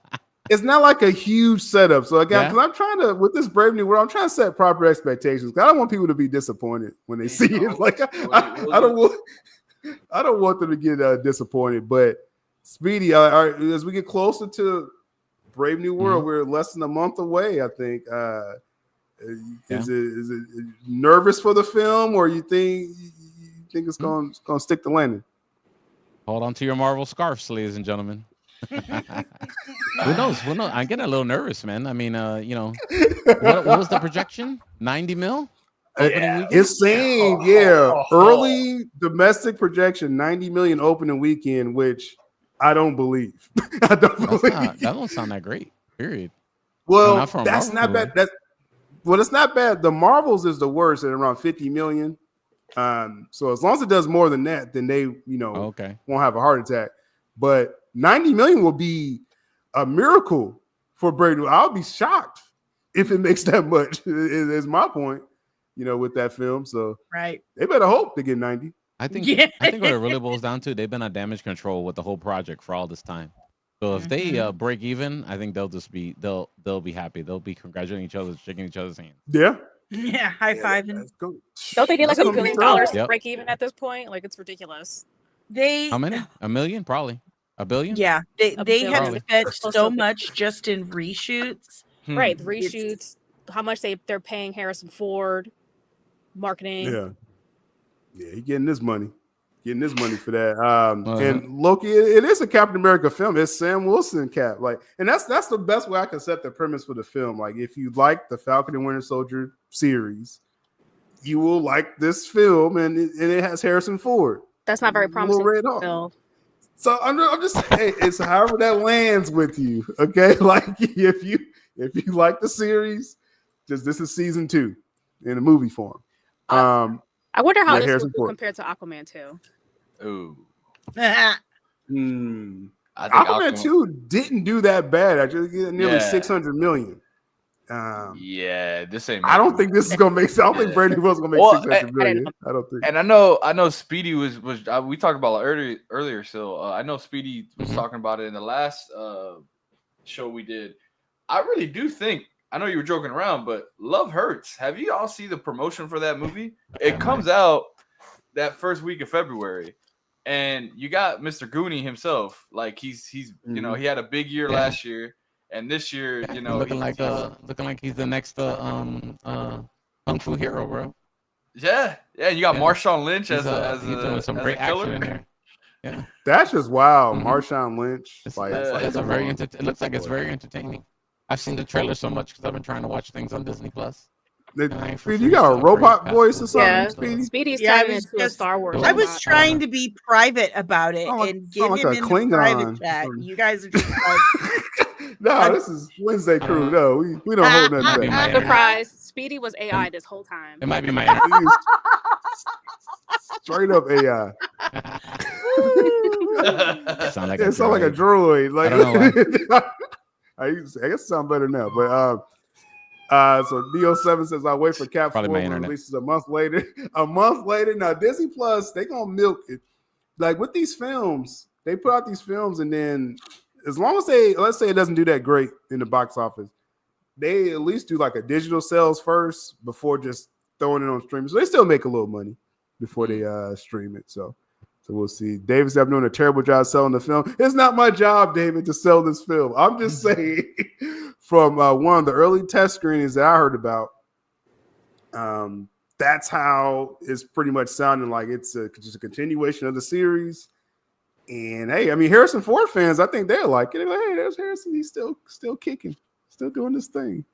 it's not like a huge setup. So again, Yeah. because I'm trying to with this Brave New World, I'm trying to set proper expectations. I don't want people to be disappointed when they see it. Like I don't want them to get disappointed. But Speedy, as we get closer to Brave New World, we're less than a month away. I think. Is it nervous for the film, or you think it's going to stick the landing? Hold on to your Marvel scarves, ladies and gentlemen. Who knows? I'm getting a little nervous, man. I mean, what was the projection? 90 mil opening weekend? It's saying, early domestic projection, 90 million opening weekend, which I don't believe. I don't believe. That don't sound that great. Period. Well, Not that's Marvel, not bad. It's not bad. The Marvels is the worst at around 50 million. So as long as it does more than that, then they, won't have a heart attack. But 90 million will be a miracle for Brave New. I'll be shocked if it makes that much. Is my point, with that film. So right, they better hope to get 90. I think what it really boils down to, they've been on damage control with the whole project for all this time. So if they break even, I think they'll be happy. They'll be congratulating each other, shaking each other's hands. Yeah. Yeah, high fiving. Don't they get like $1 billion to break even at this point? Like it's ridiculous. How many? $1 million, probably. $1 billion. Yeah, they have Probably. spent so much just in reshoots. Right, the reshoots. How much they're paying Harrison Ford, marketing. Yeah, he getting this money. Getting this money for that. And Loki, it is a Captain America film. It's Sam Wilson Cap. And that's the best way I can set the premise for the film. Like, if you like the Falcon and Winter Soldier series, you will like this film, and it has Harrison Ford. That's not very promising. Phil. So I'm just saying, it's however that lands with you. Okay, like if you like the series, this is season 2 in a movie form. I wonder how this would do compared to Aquaman 2. Ooh. I think Aquaman 2 didn't do that bad. I just get nearly 600 million. This ain't. I don't think this is gonna make sense. I don't think Brady was gonna make 600 million. I don't think. And I know Speedy was we talked about it earlier. So I know Speedy was talking about it in the last show we did. I really do think. I know you were joking around, but Love Hurts. Have you all seen the promotion for that movie? It comes out that first week of February, and you got Mr. Goonie himself. Like he's he had a big year last year, and this year, looking like he's the next kung fu hero, bro. Yeah. You got Marshawn Lynch as some great action in there. Yeah, that's just wow. Marshawn Lynch. It looks like it's very entertaining. I've seen the trailer so much because I've been trying to watch things on Disney Plus. Speedy, you got a robot voice or something? Yeah, Speedy's turning into a Star Wars. I was trying to be private about it and get him in the private chat. You guys are just like, no, this is Wednesday crew. No, we don't hold nothing back. Surprise! Speedy was AI this whole time. It might be my straight up AI. Sound like a droid. Like, I don't know why. I guess it sounds better now, but so Neo7 says I'll wait for Cap 4 releases a month later. Now Disney Plus, they gonna milk it. Like with these films, they put out these films, and then as long as let's say it doesn't do that great in the box office, they at least do like a digital sales first before just throwing it on streaming. So they still make a little money before they stream it. So we'll see. David's doing a terrible job selling the film. It's not my job, David, to sell this film. I'm just saying from one of the early test screenings that I heard about, that's how it's pretty much sounding like it's just a continuation of the series. And hey, I mean, Harrison Ford fans, I think they'll like it. They're like, hey, there's Harrison. He's still kicking, still doing this thing.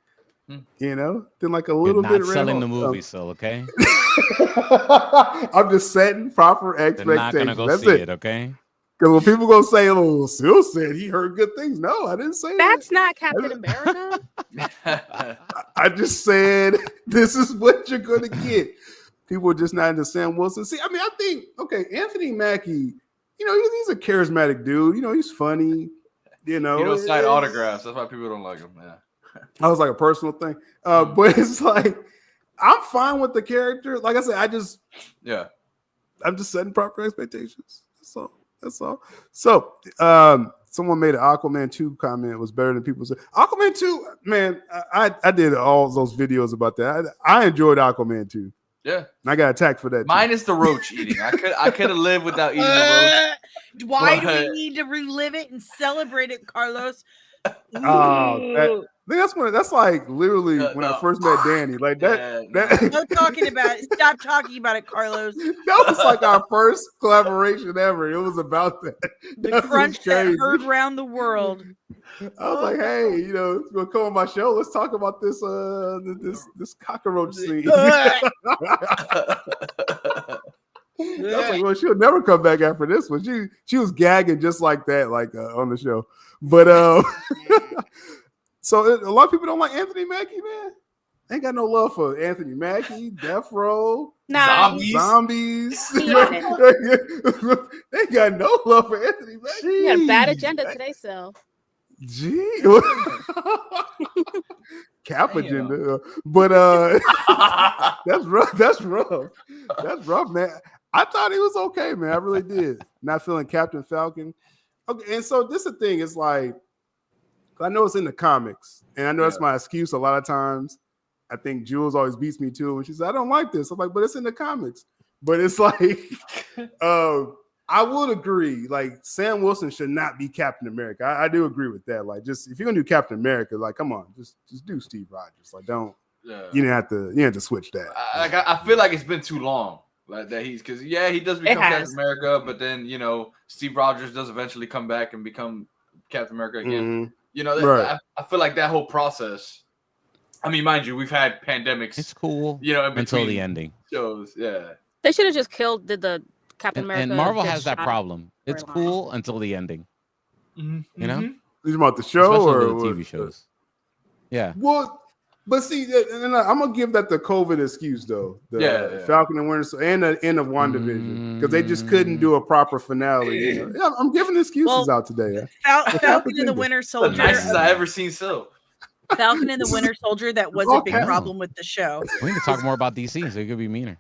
Then like a little bit selling the movie, so okay. I'm just setting proper expectations. They're not gonna go That's see it, okay? Because when people gonna say, "Oh, Sil said he heard good things," no, I didn't say that's not Captain America. I just said this is what you're gonna get. People are just not into Sam Wilson. See, I mean, I think Anthony Mackie. He's a charismatic dude. He's funny. He don't sign autographs. That's why people don't like him. Yeah. That was like a personal thing. But it's like I'm fine with the character. Like I said, I'm just setting proper expectations. That's all. So someone made an Aquaman 2 comment was better than people said. Aquaman 2, man, I did all those videos about that. I enjoyed Aquaman 2. Yeah, I got attacked for that. Minus the roach eating. I could have lived without eating the roach. Why do we need to relive it and celebrate it, Carlos? That's like literally when I first met Danny. Like that. No talking about it. Stop talking about it, Carlos. That was like our first collaboration ever. It was about that. The crunch that heard around the world. I was like, hey, you know, it's gonna come on my show. Let's talk about this this cockroach scene. I was like, well, she'll never come back after this one. She was gagging just like that, like on the show. But so a lot of people don't like Anthony Mackie, man. They ain't got no love for Anthony Mackie, Death Row, zombies. They got no love for Anthony Mackie. You got a bad agenda today, so. Gee, cap agenda, but that's rough. That's rough, man. I thought he was okay, man. I really did. Not feeling Captain Falcon. Okay, and so this is the thing. It's like I know it's in the comics, and I know that's my excuse a lot of times. I think Jules always beats me too when she says, "I don't like this." I'm like, "But it's in the comics." But it's like, I would agree. Like Sam Wilson should not be Captain America. I do agree with that. Like, just if you're gonna do Captain America, like, come on, just do Steve Rogers. Like, don't you didn't have to switch that. I feel like it's been too long. Like that he does become Captain America, but then Steve Rogers does eventually come back and become Captain America again. Mm-hmm. I feel like that whole process. I mean, mind you, we've had pandemics. It's cool, until the ending. Shows, yeah. They should have just killed the Captain America. And Marvel has that problem. It's cool until the ending. Mm-hmm. You know, you about the show especially or the TV shows. Yeah. Well. But see, and I'm gonna give that the COVID excuse though. The Falcon and Winter and the end of WandaVision because they just couldn't do a proper finale. Yeah, I'm giving excuses out today. Falcon and the Winter Soldier. The nicest I ever seen. Falcon and the Winter Soldier. That was a big problem with the show. We need to talk more about these scenes. It could be meaner.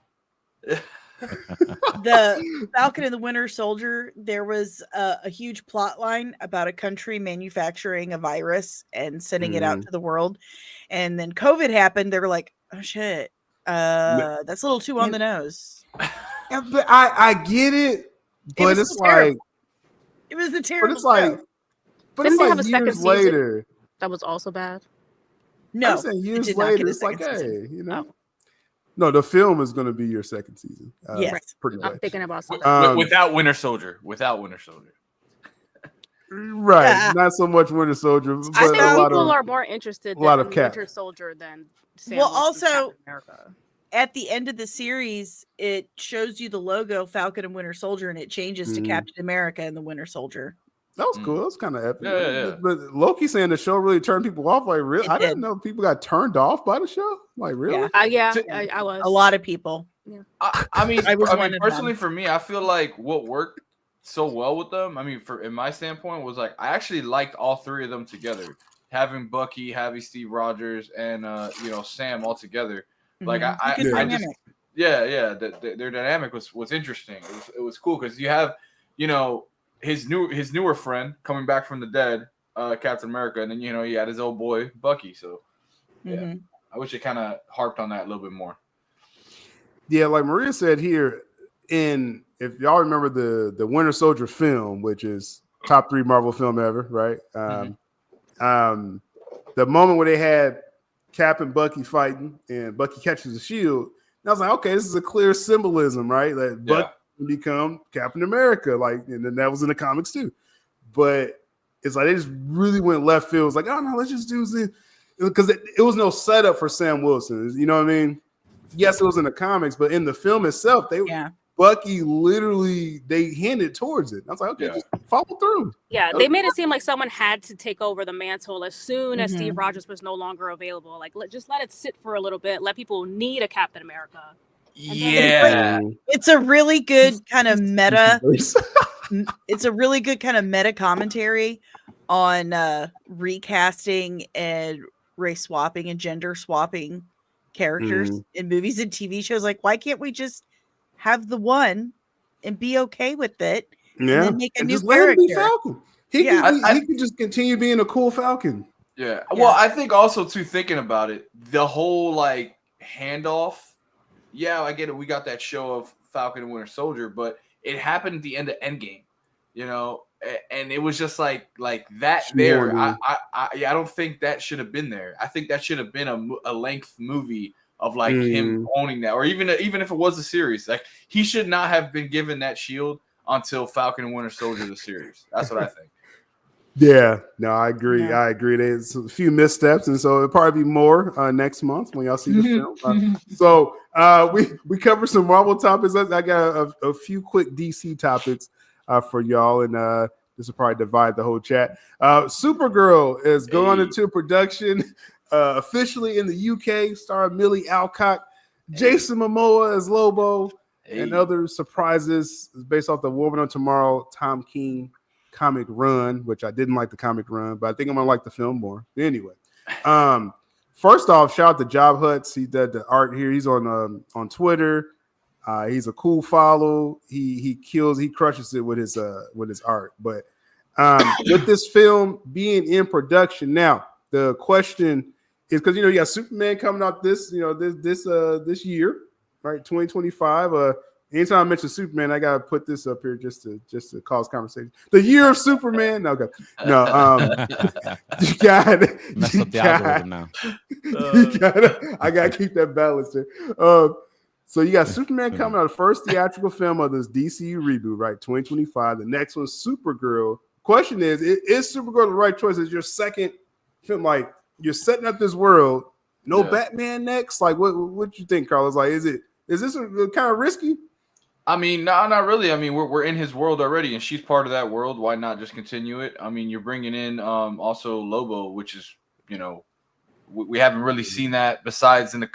The Falcon and the Winter Soldier, there was a huge plot line about a country manufacturing a virus and sending it out to the world, and then COVID happened. They were like, oh shit, that's a little too on the nose. Yeah, but I get it, but it's like it was a terrible. But it's like, didn't they have a second years later that was also bad? No, I'm saying years later, it's like, hey, No, the film is going to be your second season. Yes, pretty much. I'm thinking about something. Without Winter Soldier. Right, not so much Winter Soldier. But I think people are more interested in Winter Soldier than Sam Wilson, also, Captain America. At the end of the series, it shows you the logo Falcon and Winter Soldier, and it changes to Captain America and the Winter Soldier. That was cool. That was kind of epic. Yeah. But Loki saying the show really turned people off. Like, really? I didn't know people got turned off by the show. Like, really? I was. A lot of people. Yeah. I mean, personally, for me, I feel like what worked so well with them, I mein my standpoint, was like I actually liked all three of them together. Having Bucky, having Steve Rogers, and Sam all together. Like I just their dynamic was interesting. It was cool because you have his newer friend coming back from the dead, Captain America, and then he had his old boy Bucky. So I wish it kind of harped on that a little bit more. Yeah, like Maria said here, if y'all remember the Winter Soldier film, which is top 3 Marvel film ever, right? The moment where they had Cap and Bucky fighting, and Bucky catches the shield, and I was like, okay, this is a clear symbolism, right? That Bucky become Captain America, like, and then that was in the comics too. But it's like they just really went left field. It's like, oh no, let's just do this because it was no setup for Sam Wilson. You know what I mean? Yes, it was in the comics, but in the film itself, Bucky literally they hinted towards it. I was like, okay, just follow through. Yeah, they made it seem like someone had to take over the mantle as soon as Steve Rogers was no longer available. Like, just let it sit for a little bit. Let people need a Captain America. Yeah, it's a really good kind of meta. It's a really good kind of meta commentary on recasting and race swapping and gender swapping characters in movies and TV shows. Like, why can't we just have the one and be okay with it? Yeah, and then make a new just let him be character. Falcon. He Yeah. could just continue being a cool Falcon. Yeah. Well, I think also too, thinking about it, the whole like handoff. Yeah, I get it. We got that show of Falcon and Winter Soldier, but it happened at the end of Endgame, you know, and it was just like that there. I don't think that should have been there. I think that should have been a length movie of like him owning that, or even if it was a series, like he should not have been given that shield until Falcon and Winter Soldier the series. That's what I think. Yeah, no, I agree. Yeah. I agree. There's a few missteps, and so it'll probably be more next month when y'all see the film. So we covered some Marvel topics. I got a few quick DC topics for y'all, and this will probably divide the whole chat. Supergirl is going into production officially in the UK, starring Millie Alcock, Jason Momoa as Lobo, and other surprises based off the Woman of Tomorrow Tom King comic run, which I didn't like the comic run, but I think I'm gonna like the film more. Anyway, first off, shout out to Job Huts. He did the art here. He's on Twitter. He's a cool follow. He crushes it with his art. But with this film being in production now, the question is, because you got Superman coming out this year, right? 2025. Anytime I mention Superman, I gotta put this up here just to cause conversation. The year of Superman. No, okay. No. You got it. Mess up the algorithm now. I gotta keep that balance there. So you got Superman coming out, the first theatrical film of this DCU reboot, right? 2025. The next one's Supergirl. Question is Supergirl the right choice? Is your second film, like you're setting up this world? No Batman next? Like what you think, Carlos? Like, is this kind of risky? I mean, no, not really. I mean, we're in his world already, and she's part of that world. Why not just continue it? I mean, you're bringing in also Lobo, which is, we haven't really seen that besides in the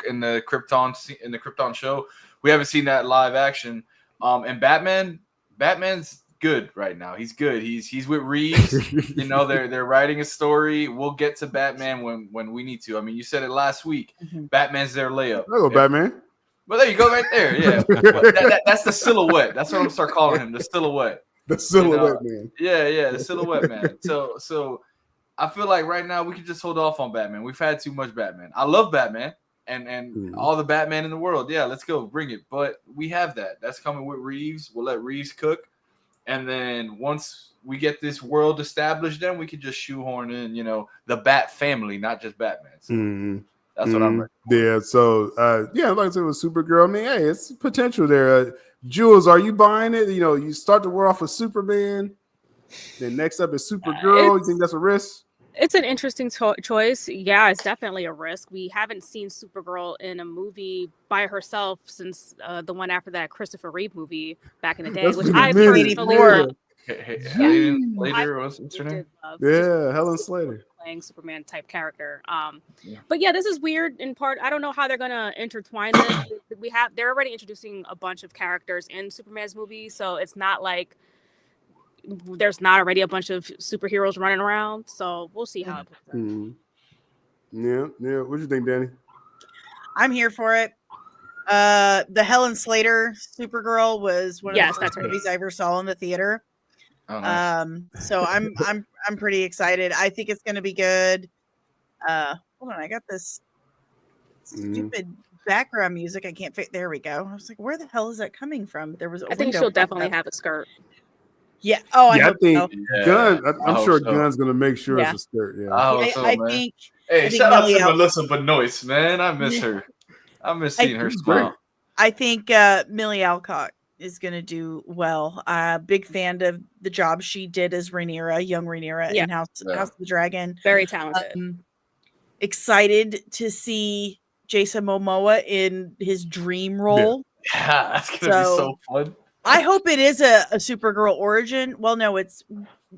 Krypton show. We haven't seen that live action. And Batman's good right now. He's good. He's with Reeves. They're writing a story. We'll get to Batman when we need to. I mean, you said it last week. Batman's their layup. Hello, Batman. Well, there you go, right there. Yeah, that's the silhouette. That's what I'm gonna start calling him, the silhouette. The silhouette man. Yeah, the silhouette man. So I feel like right now we can just hold off on Batman. We've had too much Batman. I love Batman and all the Batman in the world. Yeah, let's go, bring it. But we have that. That's coming with Reeves. We'll let Reeves cook, and then once we get this world established, then we can just shoehorn in, the Bat family, not just Batman. So, that's what I'm ready for. Yeah, so like I said with Supergirl, I mean, hey, it's potential there. Jules, are you buying it? You start the world off with Superman, then next up is Supergirl. You think that's a risk? It's an interesting choice. Yeah, it's definitely a risk. We haven't seen Supergirl in a movie by herself since the one after that Christopher Reeve movie back in the day, which I personally love. Helen Slater, what's her name? Helen Slater. Playing Superman type character. But yeah, this is weird in part. I don't know how they're gonna intertwine this. They're already introducing a bunch of characters in Superman's movie, so it's not like there's not already a bunch of superheroes running around. So we'll see how it plays out. Yeah. What do you think, Danny? I'm here for it. The Helen Slater Supergirl was one of the first movies I ever saw in the theater. Oh, nice. So I'm pretty excited. I think it's going to be good. Hold on, I got this stupid background music. I can't fit. There we go. I was like, where the hell is that coming from? There was. I think she'll definitely have a skirt. Yeah. Oh, I hope think so. Gunn. I'm sure Gunn's going to make sure it's a skirt. Yeah. I think. Hey, shout out to Melissa Benoist, man. I miss her. I miss seeing her smile. I think Millie Alcock is going to do well. Big fan of the job she did as Rhaenyra, young Rhaenyra in House of the Dragon. Very talented. Excited to see Jason Momoa in his dream role. Yeah, that's going to be so fun. I hope it is a Supergirl origin. Well, no, it's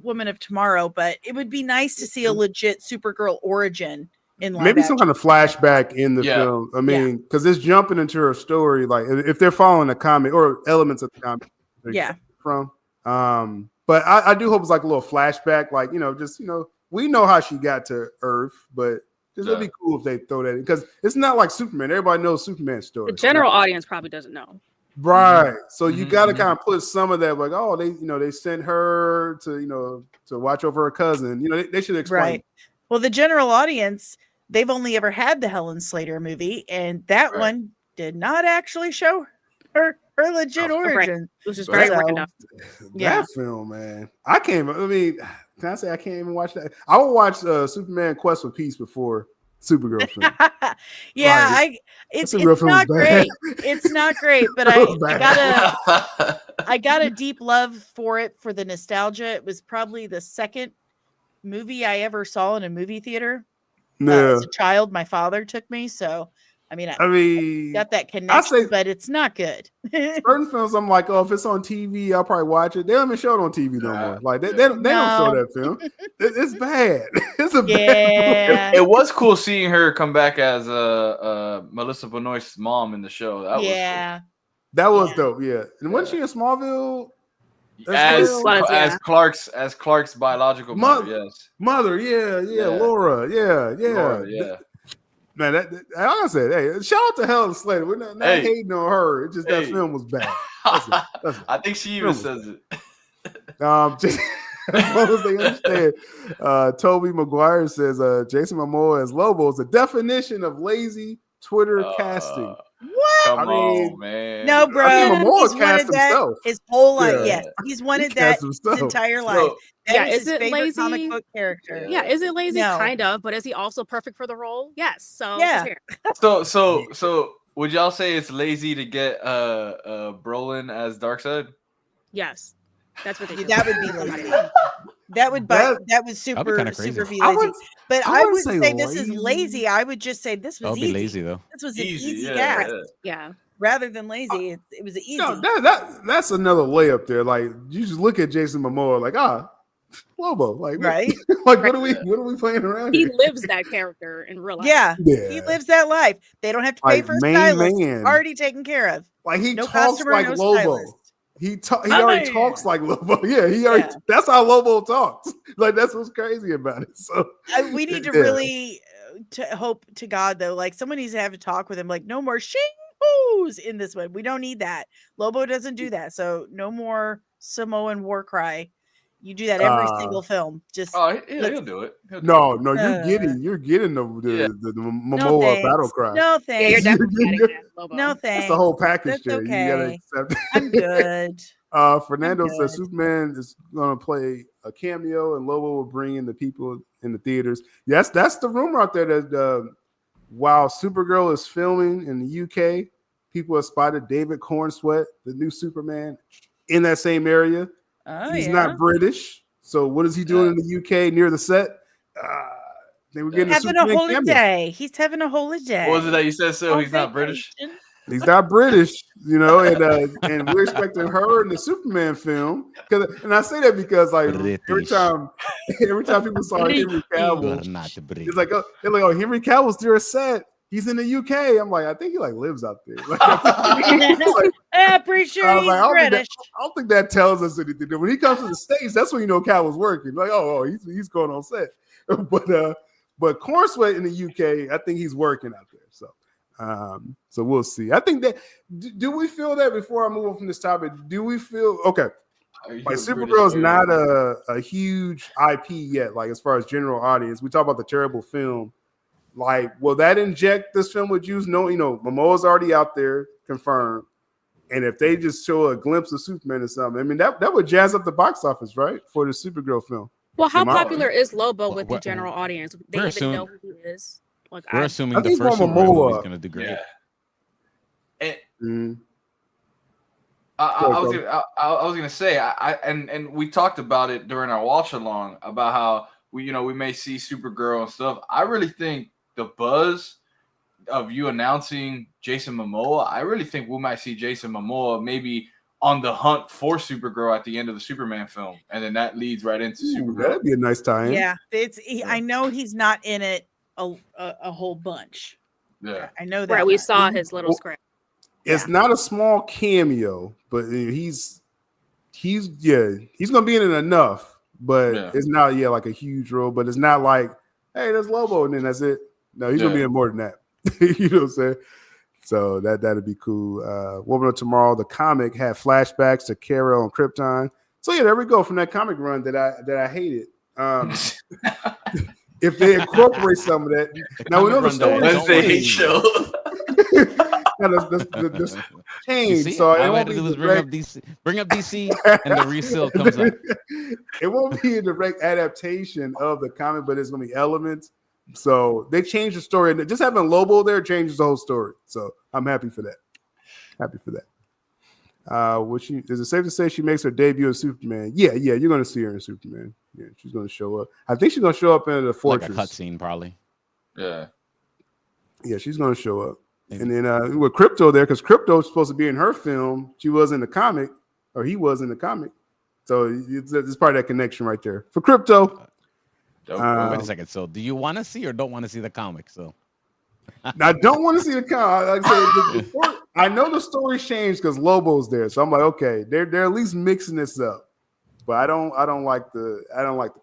Woman of Tomorrow, but it would be nice to see a legit Supergirl origin in live maybe action. some kind of flashback in the film. I mean, because it's jumping into her story, like if they're following the comic or elements of the comic. From. But I do hope it's like a little flashback, like we know how she got to Earth, but it'd be cool if they throw that in because it's not like Superman. Everybody knows Superman's story. The general audience probably doesn't know. Right. So you Mhm, got to mhm. kind of put some of that, like, oh, they sent her to, to watch over her cousin. They should explain. Right. Well, the general audience, they've only ever had the Helen Slater movie, and that Right. one did not actually show her legit origin. It was just very So, random. Yeah. That film, man. Can I say I can't even watch that? I would watch Superman Quest for Peace before Supergirl film. Yeah, That's it's a real film not bad. great. It's not great, but It was bad. I got a deep love for it for the nostalgia. It was probably the second movie I ever saw in a movie theater. Yeah. As a child, my father took me, so I I got that I connection, say but it's not good. certain films, I'm like, oh, if it's on TV, I'll probably watch it. They don't even show it on TV no more. Like they don't show No. that film. It's bad. It's a bad Yeah. It was cool seeing her come back as Melissa Benoist's mom in the show. That Yeah. That was Yeah. dope. Yeah. And wasn't she in Smallville? was cool. As As Clark's biological mother. Yes. Mother, yeah, Laura, yeah. Laura, yeah. Man, I said, hey, shout out to Helen Slater. We're not hating on her. It's just that film was bad. That's it. I think she even says it. Just, as long as they understand. Toby Maguire says Jason Momoa as Lobo is the definition of lazy Twitter casting. What? Come on, man. No, bro. Momoa's He's cast wanted that himself. his whole life. Yeah. Yes, he's wanted He that cast his himself. entire So- life. That Yeah, was is his it favorite lazy? comic book character. Yeah, is it lazy? No. Kind of, but is he also perfect for the role? Yes. So Yeah. here. So would y'all say it's lazy to get Brolin as Darkseid? Yes, that's what they do. That would be lazy. That would that was super kinda crazy. super be I lazy. would- But I I wouldn't would say say this is lazy. lazy. I would just say this was I'll be easy. lazy though. This was an Easy, easy yeah, cast yeah. Yeah. rather than lazy. It was easy. No, that's another layup there. Like you just look at Jason Momoa, like Lobo, like Right? like what are we playing around He here? lives that character in real life. Yeah. Yeah. He lives that life. They don't have to pay Like, for a main stylist. man. Already taken care of. Like he No talks customer, like no Lobo. stylist. He My already man. talks like Lobo. Yeah, he already. Yeah. That's how Lobo talks. Like that's what's crazy about it. So We need to yeah. really to hope to God though, like someone needs to have a talk with him. Like no more shing-hoos in this one. We don't need that. Lobo doesn't do that. So no more Samoan war cry. You do that every single film. Just He'll do it. no, you're Uh, getting the no Momoa thanks. battle cry. No Yeah, you're thanks. definitely getting that, Lobo. No thanks. That's the whole package That's there. You gotta okay. accept it. I'm good. Fernando I'm says good. Superman is going to play a cameo, and Lobo will bring in the people in the theaters. Yes, that's the rumor out there that while Supergirl is filming in the UK, people have spotted David Cornsweet, the new Superman, in that same area. Oh, He's yeah. not British, so what is he doing in the UK near the set? They were getting having a a Superman cameo. holiday. He's having a holiday. What was it that you said? So On he's not British. vacation. He's not British, and we're expecting her in the Superman film. And I say that because like every British. time people saw Henry You are Cavill, not British. it's like they're like, oh, Henry Cavill's there set. He's in the UK. I'm like, I think he like lives out there. Like, I'm pretty sure I was he's like, British. I don't think that tells us anything. When he comes to the States, that's when you know Cavill's working. Like, he's going on set. But Cornsweet in the UK, I think he's working out there. So we'll see. I think that do we feel that before I move on from this topic? Do we feel okay? Like Supergirl is not a huge IP yet, like as far as general audience. We talk about the terrible film. Like, will that inject this film with juice? No, Momoa's already out there, confirmed. And if they just show a glimpse of Superman or something, I mean, that would jazz up the box office, right? For the Supergirl film. Well, how Am I- popular is Lobo with the We're- general audience? They we're even know assuming- who he is. Like, We're I assuming I the think first more Superman movie is Momoa. going to do great. Yeah. And Mhm. I was gonna say and we talked about it during our watch along about how we may see Supergirl and stuff. I really think the buzz of you announcing Jason Momoa, I really think we might see Jason Momoa maybe on the hunt for Supergirl at the end of the Superman film, and then that leads right into Ooh, Supergirl. that'd be a nice tie-in. Yeah, I know he's not in it a whole bunch. Yeah, I know that. right, we much. saw his little script. It's not a small cameo, but he's gonna be in it enough. But it's not like a huge role. But it's not like, hey, there's Lobo, and then that's it. No, he's gonna be in more than that. You know what I'm saying? So that'd be cool. Woman of Tomorrow, the comic, had flashbacks to Kara on Krypton. So yeah, there we go from that comic run that I hated. If they incorporate some of that, now we know the story Wednesday show. the change. See, So all it I won't had to be do was direct. bring up DC, and the reseal comes up. It won't be a direct adaptation of the comic, but it's gonna be elements. So they changed the story, and just having Lobo there changes the whole story. So I'm happy for that. Happy for that. Is it safe to say she makes her debut in Superman? Yeah, you're gonna see her in Superman. Yeah, she's gonna show up. I think she's gonna show up in the Fortress. Like a cutscene, probably. Yeah, she's gonna show up. Maybe. And then with Crypto there, because Crypto is supposed to be in her film. She was in the comic, or he was in the comic. So it's part of that connection right there for Crypto. Wait a second. So, do you want to see or don't want to see the comic? So, I don't want to see the comic. Like I said, I know the story changed because Lobo's there, so I'm like, okay, they're at least mixing this up. But I don't like the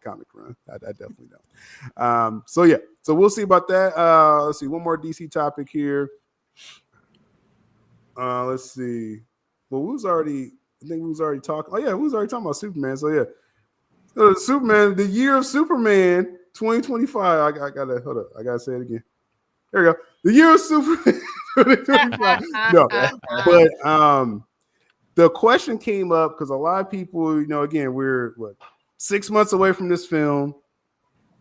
comic run. I definitely don't. So we'll see about that. Let's see, one more DC topic here. Let's see. Well, I think we was already talking. Oh yeah, we was already talking about Superman. So yeah. Superman, the year of Superman 2025. I gotta say it again. There we go. The year of Superman 2025. No, but the question came up because a lot of people, again, we're 6 months away from this film.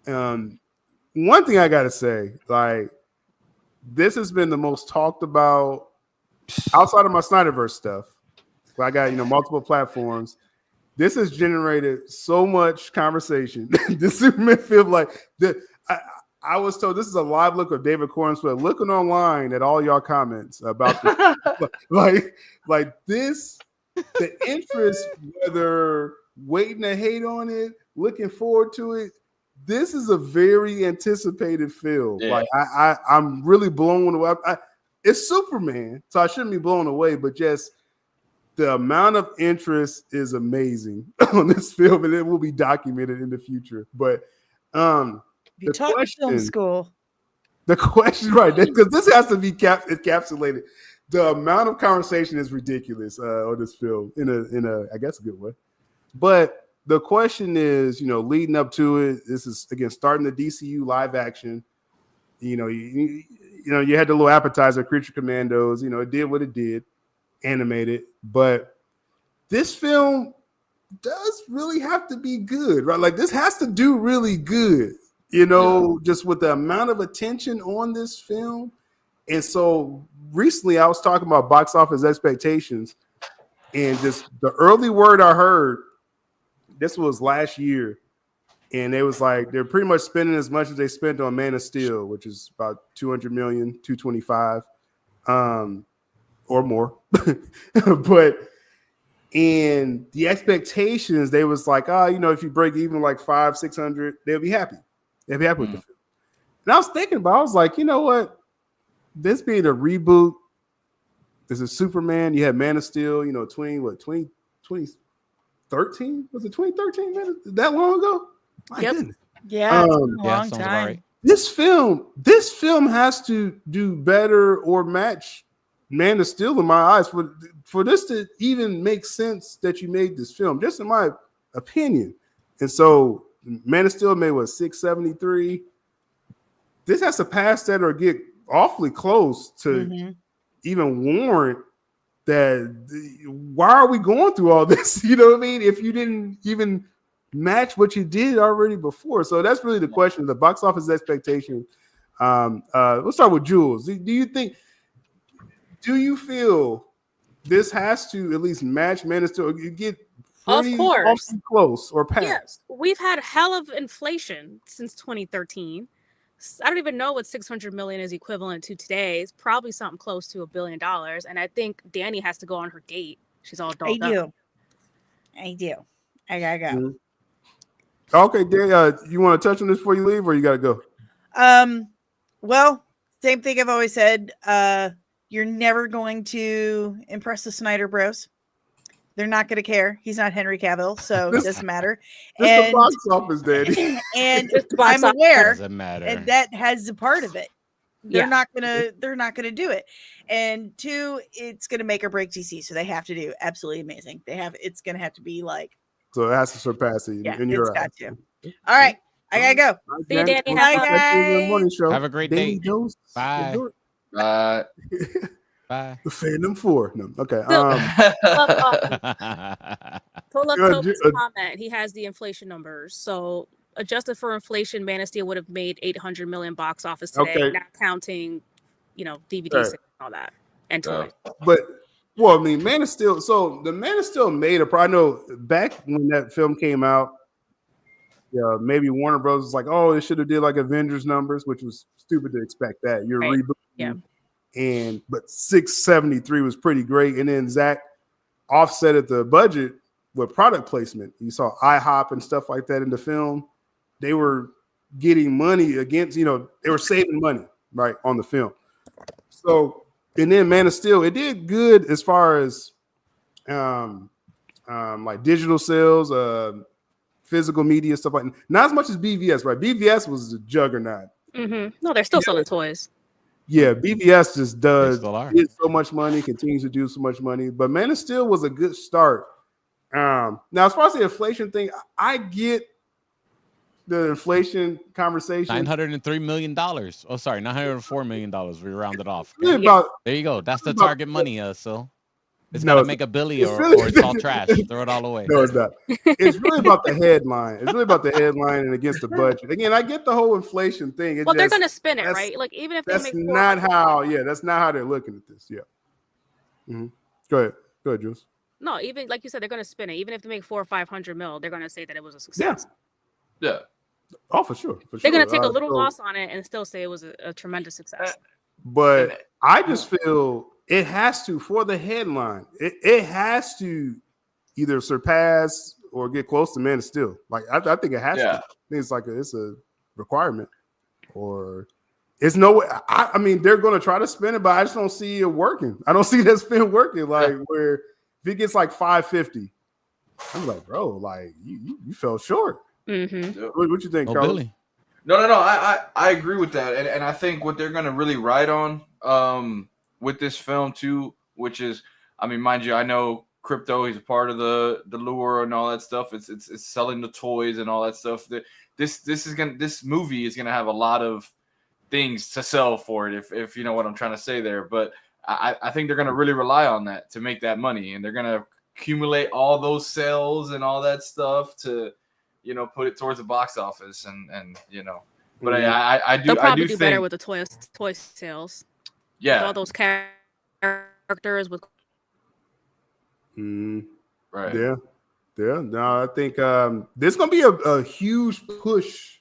One thing I gotta say, like, this has been the most talked about outside of my Snyderverse stuff. I got multiple platforms. This has generated so much conversation. The Superman film, like I was told, this is a live look of David Cornswell looking online at all y'all comments about this. like this, the interest, whether waiting to hate on it, looking forward to it. This is a very anticipated film. Yeah. Like I'm really blown away. It's Superman, so I shouldn't be blown away, but just the amount of interest is amazing on this film, and it will be documented in the future. But you taught in film school. The question, right? Because this has to be encapsulated. The amount of conversation is ridiculous on this film in a I guess a good way. But the question is, leading up to it, this is again starting the DCU live action. You had the little appetizer, Creature Commandos. It did what it did. Animated, but this film does really have to be good, right? Like this has to do really good, just with the amount of attention on this film. And so recently I was talking about box office expectations, and just the early word I heard, this was last year, and it was like they're pretty much spending as much as they spent on Man of Steel, which is about 200 million, 225. Or more. But in the expectations, they was like, if you break even like 500-600, they'll be happy. They'll be happy with the film. And I was thinking about, I was like, you know what? This being a reboot, this is Superman. You had Man of Steel, 2013? Was it 2013? Man, that long ago? My goodness. Yeah, it's been a long time. Right. This film has to do better or match Man of Steel in my eyes for this to even make sense that you made this film, just in my opinion. And so Man of Steel made 673. This has to pass that or get awfully close to even warrant that. Why are we going through all this? You know what I mean? If you didn't even match what you did already before. So that's really the question, the box office expectation. Let's start with Jules. Do you feel this has to at least match Man of Steel? You get pretty close or past. Yeah, we've had hell of inflation since 2013. I don't even know what 600 million is equivalent to today. It's probably something close to $1 billion. And I think Danny has to go on her date. She's all dolled up. I do. I gotta go. Mm-hmm. Okay, Danny, you want to touch on this before you leave, or you gotta go? Well, same thing I've always said. You're never going to impress the Snyder Bros. They're not going to care. He's not Henry Cavill, so it doesn't matter. It's the box office, Daddy. And I'm aware, doesn't matter. and that has a part of it. they're not gonna do it. And 2, it's gonna make or break DC, so they have to do absolutely amazing. It's gonna have to be like, so it has to surpass it. yeah, in it's your got eyes. to. All right, I gotta go. See you, Danny. We'll Have catch fun. you in the morning show. Have a great Daily day. Dose. Bye. Enjoy it. Bye. The Fandom 4. No, okay. Pull up Good, Toby's good. comment. He has the inflation numbers. So adjusted for inflation, Man of Steel would have made 800 million box office today, Okay. not counting, DVD Right. sales and all that and toys. But well, I mean, Man of Steel. So the Man of Steel made a. I know back when that film came out, maybe Warner Bros. Was like, "Oh, it should have did like Avengers numbers," which was stupid to expect that. You're Right. rebooting, but 673 was pretty great. And then Zach offset the budget with product placement. You saw IHOP and stuff like that in the film. They were getting money against, they were saving money right on the film. So, and then Man of Steel, it did good as far as like digital sales, physical media, stuff like that. Not as much as BVS, right? BVS was a juggernaut. No, they're still selling toys. Yeah, BVS just They still are. did so much money, continues to do so much money. But Man of Steel was a good start. Now, as far as the inflation thing, I get the inflation conversation. $903 million. Oh, sorry, $904 million. We rounded off. Really about, There you go. That's the about- target money, so it's No, gotta make a billy it's or really- it's all trash. Throw it all away. No, it's not. It's really about the headline. It's really about the headline and against the budget. Again, I get the whole inflation thing. It Well, they're just- going to spin it, that's- right? Like, even if they That's make not how. Yeah, that's not how they're looking at this. Yeah. Go ahead, Jules. No, even like you said, they're going to spin it. Even if they make 400 or 500 mil, they're going to say that it was a success. Yeah. Oh, for sure. They're going to take a little so- loss on it and still say it was a tremendous success. But I just feel it has to, for the headline, it has to either surpass or get close to Man of Steel. Like I think it has to. I think it's like it's a requirement, or it's no way. I mean, they're going to try to spin it, but I just don't see it working. I don't see that spin working. Like where if it gets like 550, I'm like, bro, like you fell short. What you think, Oh, Carlos? Billy. No. I agree with that, and I think what they're going to really ride on with this film too, which is, I mean, mind you, I know Crypto, he's a part of the lure and all that stuff. It's selling the toys and all that stuff. This movie is gonna have a lot of things to sell for it, if you know what I'm trying to say there. But I think they're gonna really rely on that to make that money, and they're gonna accumulate all those sales and all that stuff to, put it towards the box office and. But I do. They'll probably I do think, better with the toy sales. Yeah. With all those characters with. Right. Yeah. No, I think there's gonna be a huge push.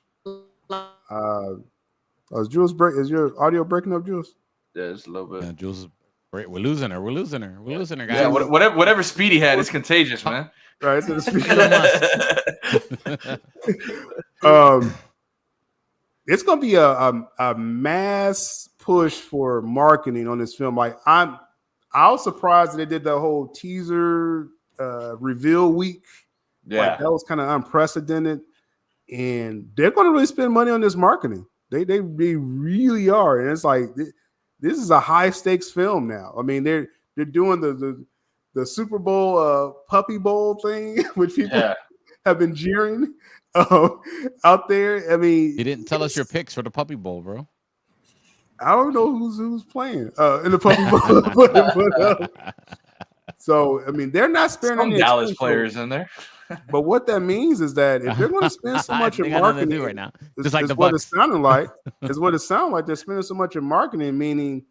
Is Jules is your audio breaking up, Jules? Yeah, it's a little bit. Yeah, Jules, we're losing her. We're losing her, guys. Yeah, whatever Speedy had is contagious, man. Right. So it's gonna be a mass push for marketing on this film. Like I was surprised that they did the whole teaser reveal week. Yeah, like, that was kind of unprecedented, and they're going to really spend money on this marketing. They really are, and it's like this is a high stakes film now. I mean, they're doing the Super Bowl Puppy Bowl thing, which people have been jeering out there. I mean, you didn't tell us your picks for the Puppy Bowl, bro. I don't know who's playing in the Puppy Bowl. So I mean, they're not sparing some any Dallas players in there. But what that means is that if they're going to spend so much in marketing right now, just like the what it's sounding like, is what it sounds like. They're spending so much in marketing, meaning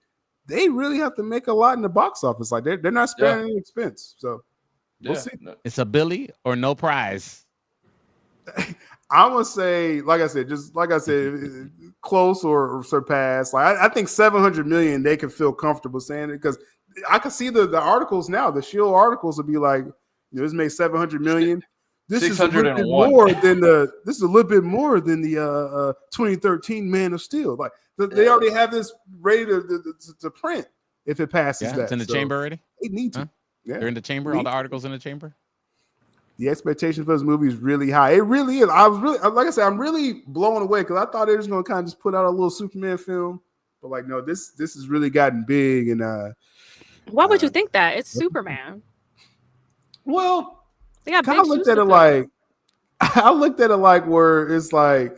they really have to make a lot in the box office. Like they're not sparing any expense. So we'll see. It's a Billy or no prize. I'm gonna say, like I said, close or surpass. Like I think 700 million, they can feel comfortable saying it because I can see the articles now. The Shield articles will be like, this makes 700 million. This is a little bit more than This is a little bit more than the 2013 Man of Steel. Like they already have this ready to print if it passes that. It's in the chamber already. They need to. Huh? Yeah, they're in the chamber. All the articles in the chamber. The expectation for this movie is really high. It really is. I was really, like I said, I'm really blown away because I thought they were just going to kind of just put out a little Superman film But like, no, this has really gotten big, and Why would you think that? It's Superman. well, They got I big looked shoes at to it fill. like I looked at it like where it's like,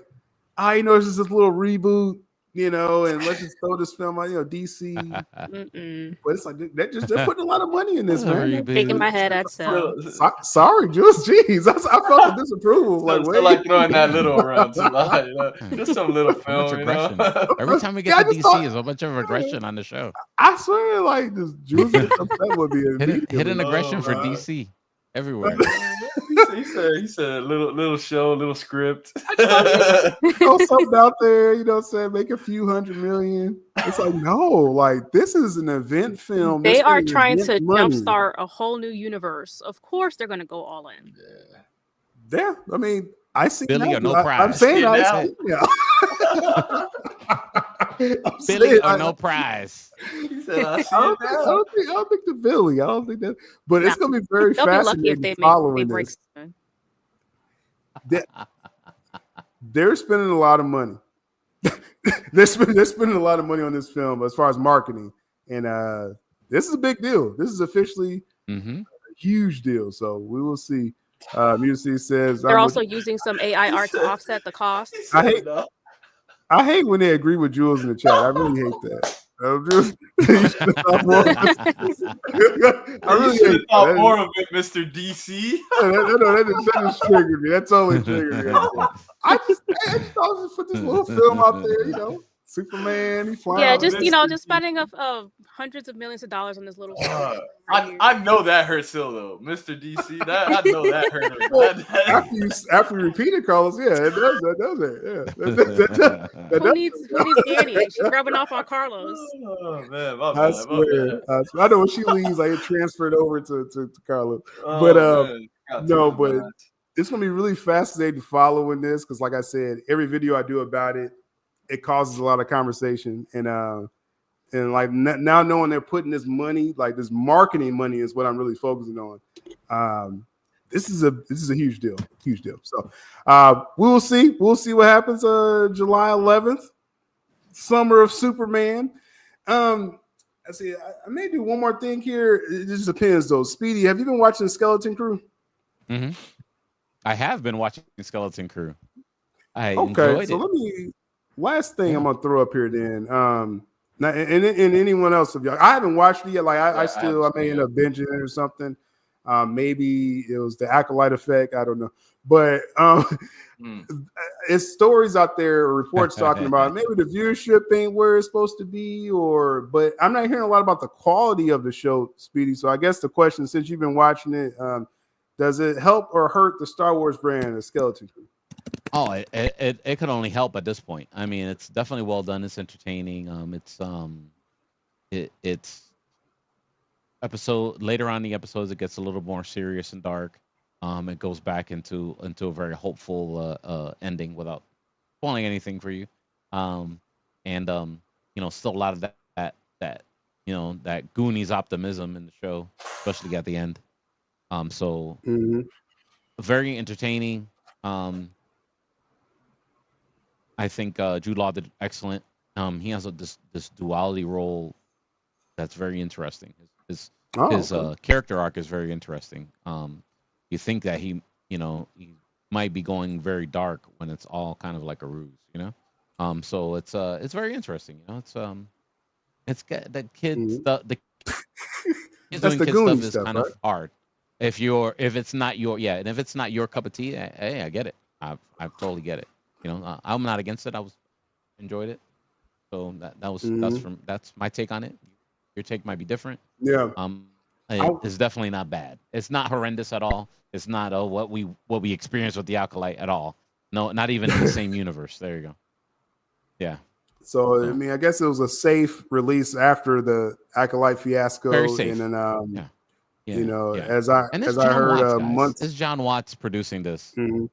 it's just this little reboot, and let's just throw this film out, DC. Mm-mm. But it's like they're putting a lot of money in this, man. Shaking my head at Sel. Sorry, Jules. Jeez, I felt the disapproval. Still like throwing that little around too. Just some little So much film, aggression. Every time we get to DC, there's a bunch of aggression on the show. I swear, like this Jules that would be hidden aggression for DC everywhere. He said little show, little script. Throw something out there, what I'm saying, make a few $100 million. It's like, no, like this is an event film. They are trying to jumpstart a whole new universe. Of course, they're going to go all in. Yeah, I mean, I see Billy or no prize. I'm saying I see now. Billy or no prize. He said, I don't think the Billy. I don't think that, but it's gonna be very They'll be lucky fascinating if they following break this. even. They're spending a lot of money. they're spending a lot of money on this film as far as marketing, and this is a big deal. This is officially a huge deal. So we will see. Music says they're also using some AI art to offset the cost. I hate when they agree with Jules in the chat. I really hate that. I really should have thought more of it, Mr. DC. That just triggered me. That totally triggered me. I just thought to put this little film out there, Superman, he's flying. Yeah, just just spending of hundreds of millions of dollars on this little. I know that hurts still though, Mr. DC. I know that hurt. After you repeat it, Carlos, yeah, it does. Yeah. Who needs Danny? She's rubbing off on Carlos. Oh man, I swear. I know when she leaves, I get transferred over to Carlos. But but it's gonna be really fascinating following this because, like I said, every video I do about it, it causes a lot of conversation, and like now knowing they're putting this money, like this marketing money, is what I'm really focusing on. This is a huge deal. So we'll see what happens. July 11th, Summer of Superman. Let's see. I may do one more thing here. It just depends though. Speedy, have you been watching Skeleton Crew? Mm-hmm. I have been watching Skeleton Crew. I enjoyed it. Let me. Last thing I'm gonna throw up here then. Now, and anyone else of y'all, I haven't watched it yet. Like I may end up binging it or something. Maybe it was the Acolyte effect. I don't know, but it's stories out there or reports talking about maybe the viewership ain't where it's supposed to be, but I'm not hearing a lot about the quality of the show, Speedy. So I guess the question, since you've been watching it, does it help or hurt the Star Wars brand, the Skeleton Crew? Oh, it could only help at this point. I mean, it's definitely well done. It's entertaining. It's episode later on in the episodes, it gets a little more serious and dark. It goes back into a very hopeful ending without spoiling anything for you. Still a lot of that Goonies optimism in the show, especially at the end. Very entertaining. I think Jude Law did excellent. He has this duality role that's very interesting. His character arc is very interesting. You think that he might be going very dark when it's all kind of like a ruse, So it's very interesting. It's the kids the kids doing kid stuff is kind of hard. If it's not your cup of tea, hey, I get it. I totally get it. I'm not against it. I enjoyed it. So that's my take on it. Your take might be different. Yeah. It's definitely not bad. It's not horrendous at all. It's not what we experienced with the Acolyte at all. No, not even in the same universe. There you go. Yeah. So I mean, I guess it was a safe release after the Acolyte fiasco. Very safe. And then Yeah. as I heard, months. It's John Watts producing this. Mm-hmm.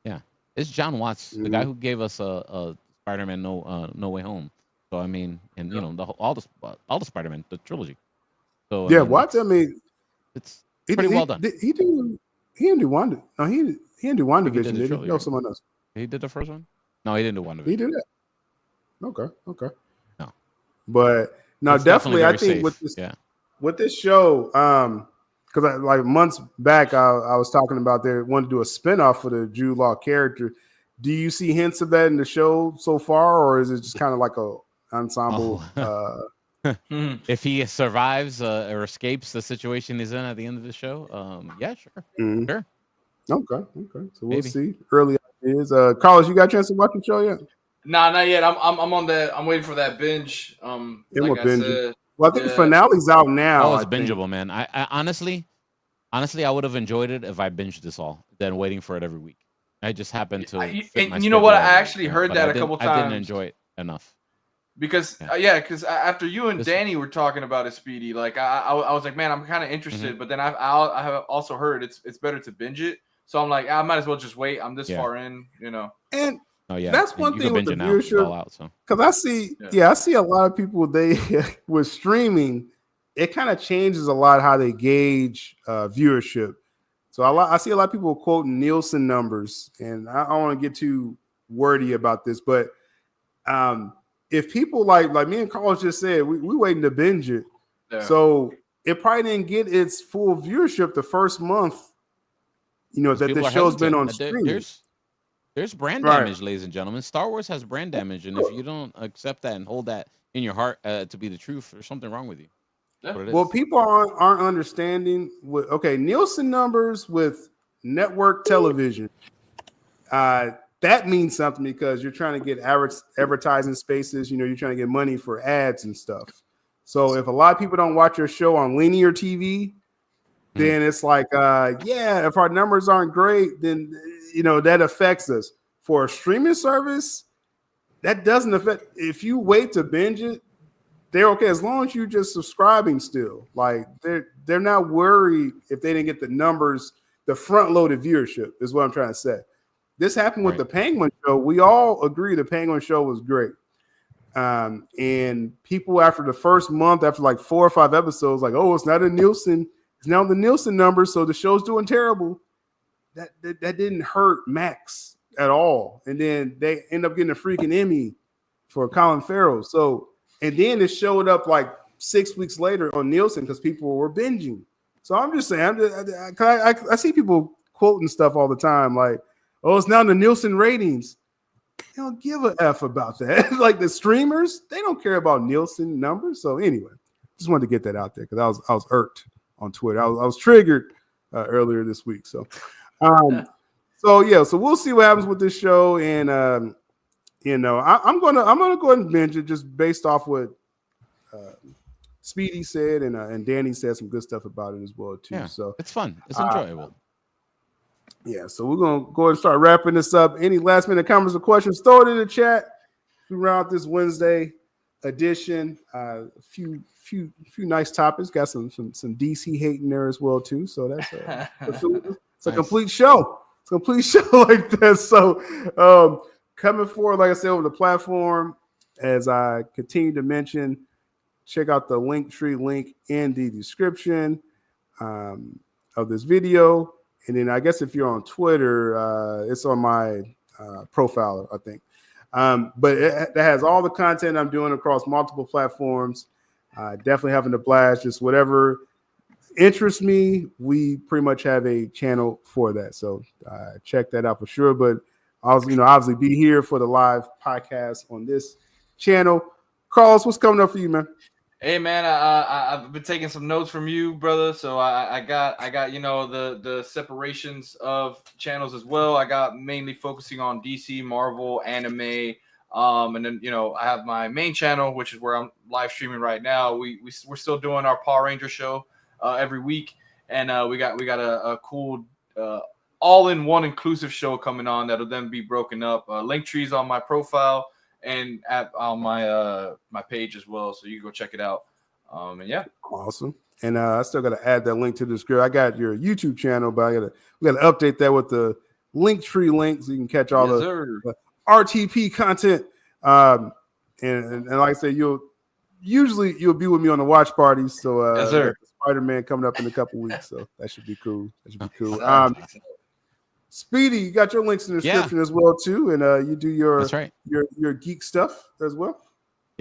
Yeah, it's John Watts, the guy who gave us a Spider-Man No Way Home. So I mean, and all the Spider-Man, the trilogy. So Watts. I mean, it's pretty well done. He didn't do Wanda. No, he didn't do WandaVision. Did he? No, someone else. He did the first one. No, he didn't do WandaVision. He did that. Okay. No. But no, It's definitely I very think safe. with this show, because like months back I was talking about they wanted to do a spinoff for the Jude Law character. Do you see hints of that in the show so far, or is it just kind of like a ensemble? If he survives or escapes the situation he's in at the end of the show, yeah, sure. Sure. Okay. So we'll Maybe. see. Early ideas. Carlos, you got a chance to watch the show yet? Nah, not yet. I'm on that. I'm waiting for that binge. Like I said, well, I think the finale's out now. Oh, it's bingeable, man. I honestly, I would have enjoyed it if I binged this all than waiting for it every week. I just happened to. And you know what? I actually heard that a couple times. I didn't enjoy it enough. Because because after you and Danny were talking about it, Speedy, like I was like, man, I'm kind of interested, but then I have also heard it's better to binge it. So I'm like, I might as well just wait. I'm this far in, you know. And that's one thing with the viewership. Because I see a lot of people with streaming, it kind of changes a lot how they gauge viewership. So I see a lot of people quoting Nielsen numbers, and I don't want to get too wordy about this, but if people like me and Carlos just said, we waiting to binge it. Yeah. So it probably didn't get its full viewership the first month, that the show's been on streaming. There's brand damage, ladies and gentlemen. Star Wars has brand damage, and if you don't accept that and hold that in your heart to be the truth, there's something wrong with you. Well, people aren't understanding. Nielsen numbers with network television. That means something because you're trying to get advertising spaces. You're trying to get money for ads and stuff. So if a lot of people don't watch your show on linear TV, then it's like, if our numbers aren't great, then that affects us. For a streaming service, that doesn't affect. If you wait to binge it, they're okay as long as you're just subscribing still. Like they're not worried if they didn't get the numbers, the front loaded viewership is what I'm trying to say. This happened with the Penguin show. We all agree the Penguin show was great. And people after the first month, after like 4 or 5 episodes, like, oh, it's not a Nielsen. It's now the Nielsen numbers, so the show's doing terrible. That didn't hurt Max at all. And then they end up getting a freaking Emmy for Colin Farrell. So, and then it showed up like 6 weeks later on Nielsen because people were binging. So I'm just saying, I see people quoting stuff all the time like, oh, it's now in the Nielsen ratings. They don't give a F about that. Like the streamers, they don't care about Nielsen numbers. So anyway, just wanted to get that out there because I was irked on Twitter. I was triggered earlier this week. So, so we'll see what happens with this show. And I'm gonna go ahead and binge it just based off what Speedy said and Danny said some good stuff about it as well too. Yeah, so it's fun. It's enjoyable. Yeah, so we're gonna go ahead and start wrapping this up. Any last minute comments or questions? Throw it in the chat. We round out this Wednesday edition. A few nice topics. Got some DC hate in there as well too. So that's it's a complete show. It's a complete show like that. So coming forward, like I said, over the platform, as I continue to mention, check out the Linktree link in the description of this video. And then I guess if you're on Twitter, it's on my profile, I think. But that has all the content I'm doing across multiple platforms. Definitely having a blast. Just whatever interests me, we pretty much have a channel for that. So check that out for sure. But I'll obviously be here for the live podcast on this channel. Carlos, what's coming up for you, man? Hey man, I've been taking some notes from you, brother. So I got the separations of channels as well. I got mainly focusing on DC, Marvel, anime, and then I have my main channel, which is where I'm live streaming right now. We're still doing our Power Ranger show every week, and we got a cool all-in-one inclusive show coming on that'll then be broken up. Linktree's on my profile. And on my page as well, so you can go check it out. And yeah, awesome. And I still got to add that link to the script. I got your YouTube channel, but we got to update that with the Linktree link so you can catch all the RTP content. And like I said, you'll be with me on the watch parties. So yes, sir. Spider-Man coming up in a couple weeks, so that should be cool. Speedy, you got your links in the description as well too, and you do your geek stuff as well.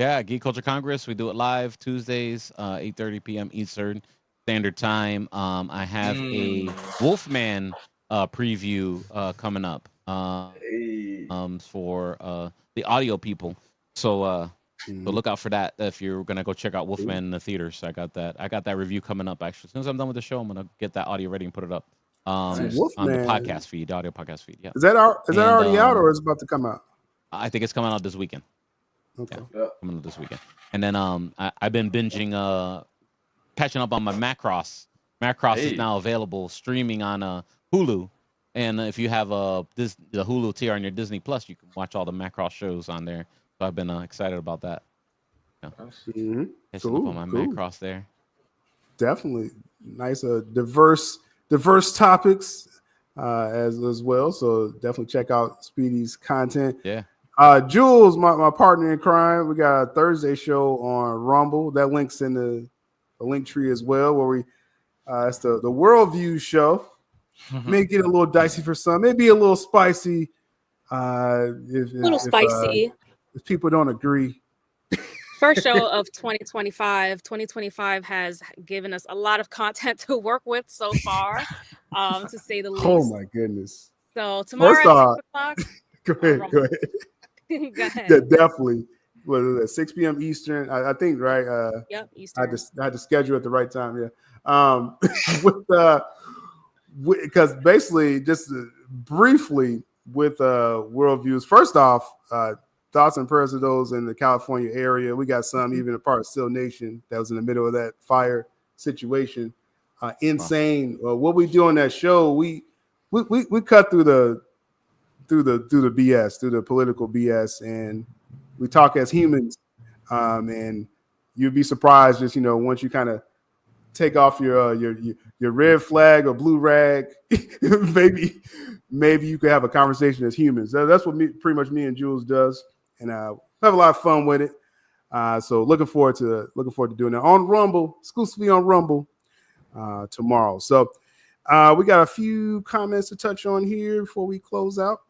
Yeah, Geek Culture Congress. We do it live Tuesdays, 8:30 p.m. Eastern Standard Time. I have a Wolfman preview coming up for the audio people. So look out for that if you're gonna go check out Wolfman in the theaters. I got that review coming up actually. As soon as I'm done with the show, I'm gonna get that audio ready and put it up on the podcast feed, the audio podcast feed. Yeah. Is that already out or is it about to come out? I think it's coming out this weekend. Okay. Yeah, coming out this weekend. And then I've been binging catching up on my Macross. Macross is now available streaming on Hulu. And if you have the Hulu tier on your Disney Plus, you can watch all the Macross shows on there. So I've been excited about that. Yeah. Catching up on my Macross there. Definitely nice, diverse topics as well. So definitely check out Speedy's content. Yeah. Jules, my partner in crime, we got a Thursday show on Rumble. That link's in the link tree as well, where we it's the Worldview show. May get a little dicey for some, maybe a little spicy. If people don't agree. First show of 2025. 2025 has given us a lot of content to work with so far, to say the least. Oh my goodness! So tomorrow at 6 o'clock. Go ahead. Go ahead. Yeah, definitely. Well, at 6 p.m. Eastern, I think, right? Yep, Eastern. I had to schedule at the right time. Yeah. Because basically, just briefly with worldviews. First off, thoughts and prayers to those in the California area. We got some even a part of Still Nation that was in the middle of that fire situation. Insane. What we do on that show, we cut through the BS, through the political BS, and we talk as humans. And you'd be surprised just once you kind of take off your red flag or blue rag, maybe you could have a conversation as humans. That's what pretty much me and Jules does, and we have a lot of fun with it. So looking forward to doing that on Rumble, exclusively on Rumble tomorrow. So we got a few comments to touch on here before we close out.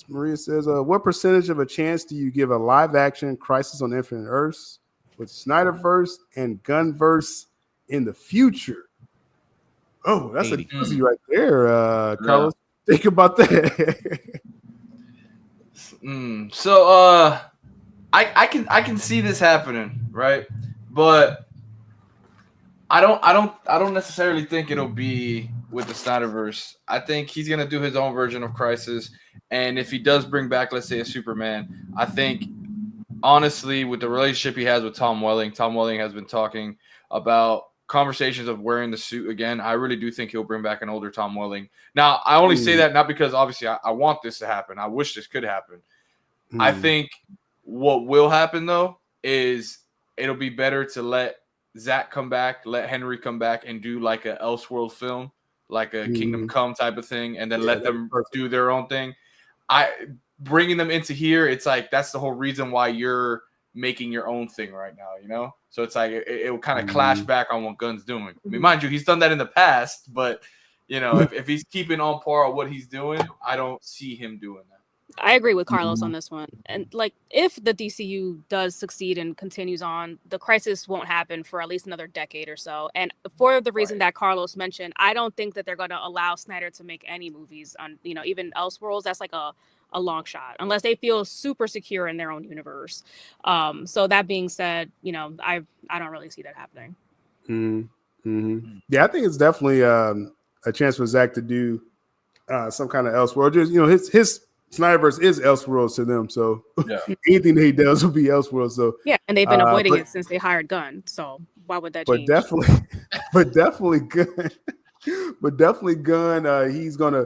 Maria says, what percentage of a chance do you give a live action Crisis on Infinite Earths with Snyderverse and Gunverse in the future? Oh, that's 80. A doozy right there, Carlos. Yeah. Think about that. So I can see this happening, right? But I don't necessarily think it'll be with the Snyderverse. I think he's gonna do his own version of Crisis, and if he does bring back, let's say, a Superman, I think honestly, with the relationship he has with Tom Welling has been talking about conversations of wearing the suit again. I really do think he'll bring back an older Tom Welling. Now, I only say that not because obviously I want this to happen. I wish this could happen. I think what will happen though is it'll be better to let Zach come back, let Henry come back and do like a Elseworld film, like a Kingdom Come type of thing, and then let them do their own thing. Bringing them into here, it's like that's the whole reason why you're making your own thing right now, So it's like it will kind of clash back on what Gunn's doing. I mean, mind you, he's done that in the past, but if he's keeping on par with what he's doing, I don't see him doing that. I agree with Carlos on this one. And like, if the DCU does succeed and continues on, the Crisis won't happen for at least another decade or so. And for the reason that Carlos mentioned, I don't think that they're going to allow Snyder to make any movies on, even Elseworlds. That's like a long shot, unless they feel super secure in their own universe. So that being said, I don't really see that happening. Yeah, I think it's definitely a chance for Zach to do some kind of Elseworld. Just his Snyderverse is Elseworlds to them, so anything that he does will be Elseworlds. So and they've been avoiding it since they hired Gunn. So why would that change? Definitely Gunn. He's gonna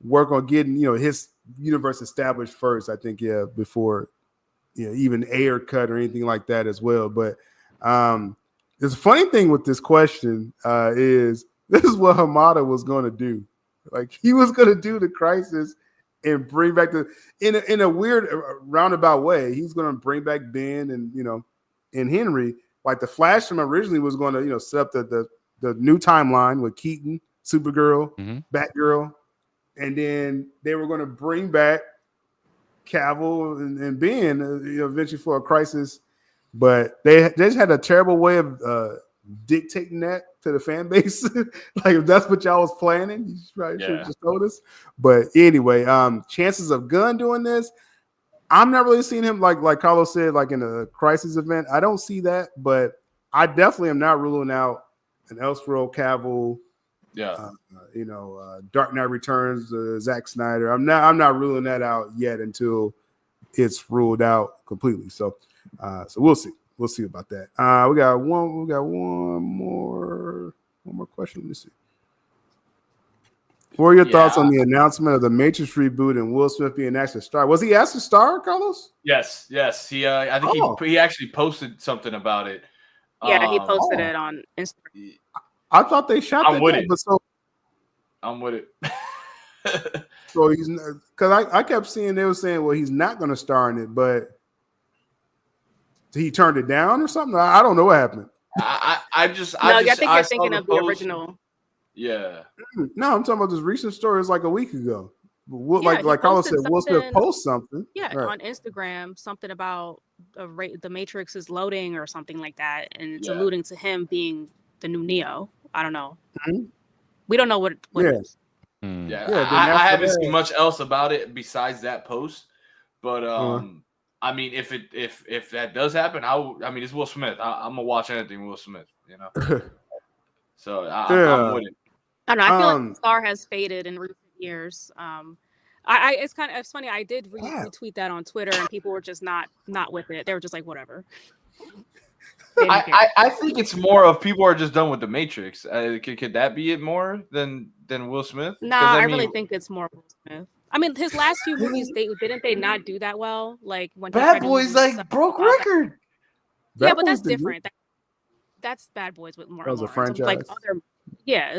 work on getting his universe established first. I think before even air cut or anything like that as well. But there's a funny thing with this question is this is what Hamada was going to do. Like he was going to do the Crisis and bring back in a weird roundabout way. He's going to bring back Ben and Henry. Like the Flash from originally was going to set up the new timeline with Keaton, Supergirl, Batgirl, and then they were going to bring back Cavill and Ben, eventually for a crisis, but they just had a terrible way of dictating that to the fan base. Like if that's what y'all was planning, you probably should have just told us. But anyway, chances of Gunn doing this, I'm not really seeing him like Carlos said, like in a crisis event. I don't see that, but I definitely am not ruling out an Elseworld Cavill. Dark Knight Returns, Zack Snyder. I'm not ruling that out yet until it's ruled out completely. So we'll see. We'll see about that. We got one more question. Let me see. What are your thoughts on the announcement of the Matrix reboot and Will Smith being asked to star? Was he asked to star, Carlos? Yes. He I think he actually posted something about it. Yeah, he posted it on Instagram. I thought they shot that. I'm with it. So he's because I kept seeing they were saying, well, he's not going to star in it, but he turned it down or something. I don't know what happened. I think you're thinking of the original. Yeah. No, I'm talking about this recent story. It's like a week ago. Like Carlos said, Will Smith post something. Yeah, right. On Instagram, something about the Matrix is loading or something like that, and it's alluding to him being the new Neo. I don't know. Mm-hmm. We don't know what it is. I haven't seen much else about it besides that post. But I mean, if that does happen, it's Will Smith. I'm gonna watch anything Will Smith. So I'm with it. I don't know. I feel like the star has faded in recent years. It's funny. I did retweet that on Twitter, and people were just not with it. They were just like, whatever. I think it's more of people are just done with the Matrix. Could that be it more than Will Smith? Nah, I really think it's more Will Smith. I mean, his last few movies, didn't they not do that well? Like when Bad Boys broke record. Yeah, but that's different. That's Bad Boys with more. That was a franchise. Like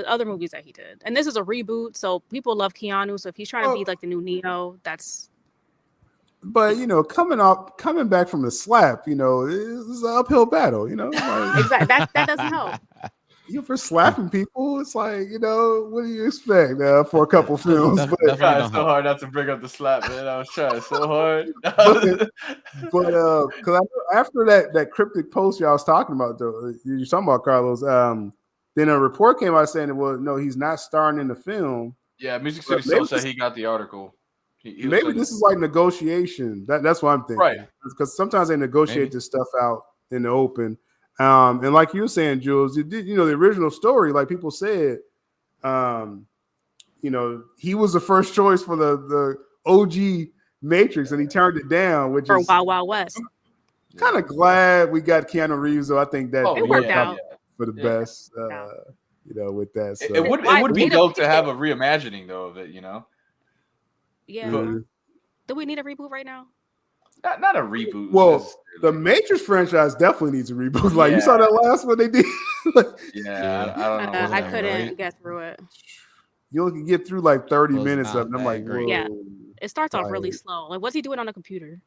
other movies that he did, and this is a reboot, so people love Keanu. So if he's trying to be like the new Neo, that's. But coming back from the slap, it's an uphill battle. Exactly. That doesn't help. For slapping people, it's like what do you expect for a couple films? It's so hard not to bring up the slap, man. I was trying so hard. but because after that cryptic post y'all was talking about, though, you're talking about Carlos. Then a report came out saying, well, no, he's not starring in the film. Yeah, Music City Soul said he got the article. Maybe this is like negotiation. That's what I'm thinking. Right. Because sometimes they negotiate this stuff out in the open. And like you were saying, Jules, the original story, like people said, he was the first choice for the OG Matrix, and he turned it down, which for is Wild Wild West. Kind of glad we got Keanu Reeves, though. I think that it worked out for the best. With that, so. It would be dope to have a reimagining though of it. Yeah. Do we need a reboot right now? Not a reboot. Well, the Matrix franchise definitely needs a reboot. Like you saw that last one they did. I don't know. I couldn't get through it. You only can get through like 30 minutes of it. And I'm like, whoa. Yeah. It starts off really slow. Like, what's he doing on a computer?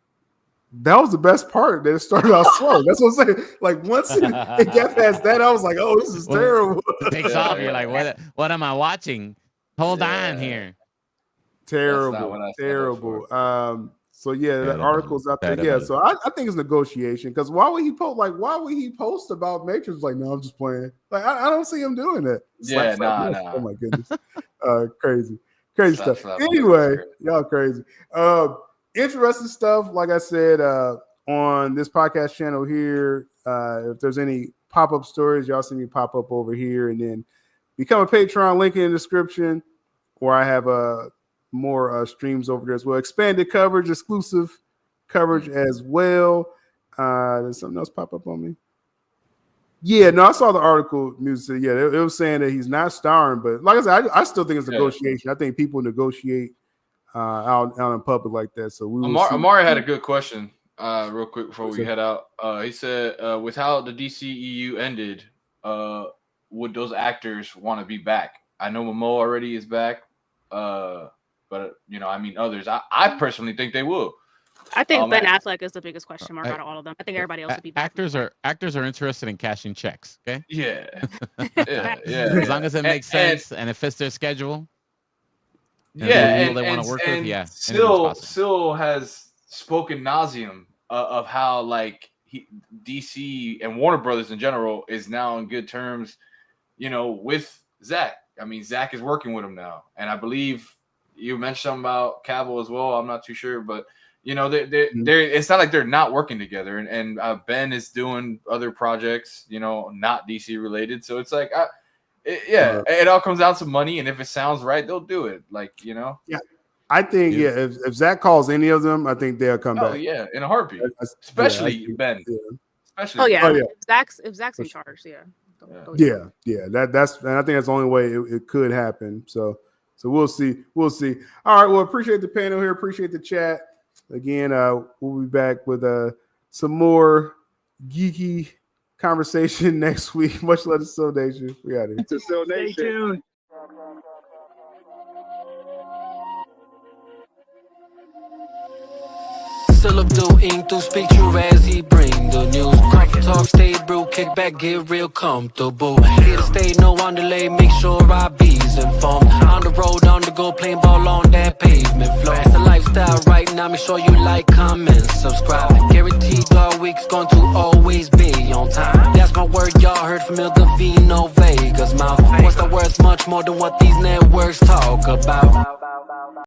That was the best part. That it started out slow. That's what I'm saying. Like once it got past that, I was like, "Oh, this is terrible." It takes off. You're like, "What am I watching? Hold on here." Terrible. So the article's out there. Yeah, so I think it's negotiation because why would he post about Matrix? Like, no, I'm just playing. Like, I don't see him doing that. Oh my goodness, crazy stuff. Anyway, y'all crazy. Interesting stuff, like I said, on this podcast channel here. If there's any pop-up stories, y'all see me pop up over here, and then become a Patreon, link in the description, where I have more streams over there as well. Expanded coverage, exclusive coverage as well. Did something else pop up on me? Yeah, no, I saw the article. Music. Yeah, it was saying that he's not starring, but like I said, I still think it's negotiation. I think people negotiate out in public like that. So Amari had a good question real quick before we head out. He said, with how the DCEU ended, would those actors want to be back? I know Momoa already is back, but others. I personally think they will. I think Ben Affleck is the biggest question mark out of all of them. I think everybody else would be back. Actors are interested in cashing checks. Okay. Yeah. As long as it makes sense and it fits their schedule. And they want to work with. Yeah. Still has spoken nauseum of how like DC and Warner Brothers in general is now on good terms, you know, with Zack. I mean, Zack is working with him now, and I believe you mentioned something about Cavill as well. I'm not too sure, but you know, it's not like they're not working together. And Ben is doing other projects, you know, not DC related. So it's like, it all comes down to money, and if it sounds right, they'll do it. Like, you know. Yeah, I think if Zack calls any of them, I think they'll come back. Oh yeah, in a heartbeat. Especially Ben. Yeah. Especially. If Zack's in charge, that's and I think that's the only way it could happen. So we'll see. All right. Well, appreciate the panel here. Appreciate the chat. Again, we'll be back with some more geeky conversation next week. Much love to Soul Nation. We got it. To Soul Nation. Stay tuned. Subduing to speak true as he bring the news. Coffee talk, stay brew, kick back, get real comfortable. Here to stay, no on delay, make sure I be's informed. On the road, on the go, playing ball on that pavement floor. It's the lifestyle right now, make sure you like, comment, subscribe. Guaranteed all week's going to always be on time. That's my word, y'all heard from Il Davino Vega's mouth. What's the worth much more than what these networks talk about?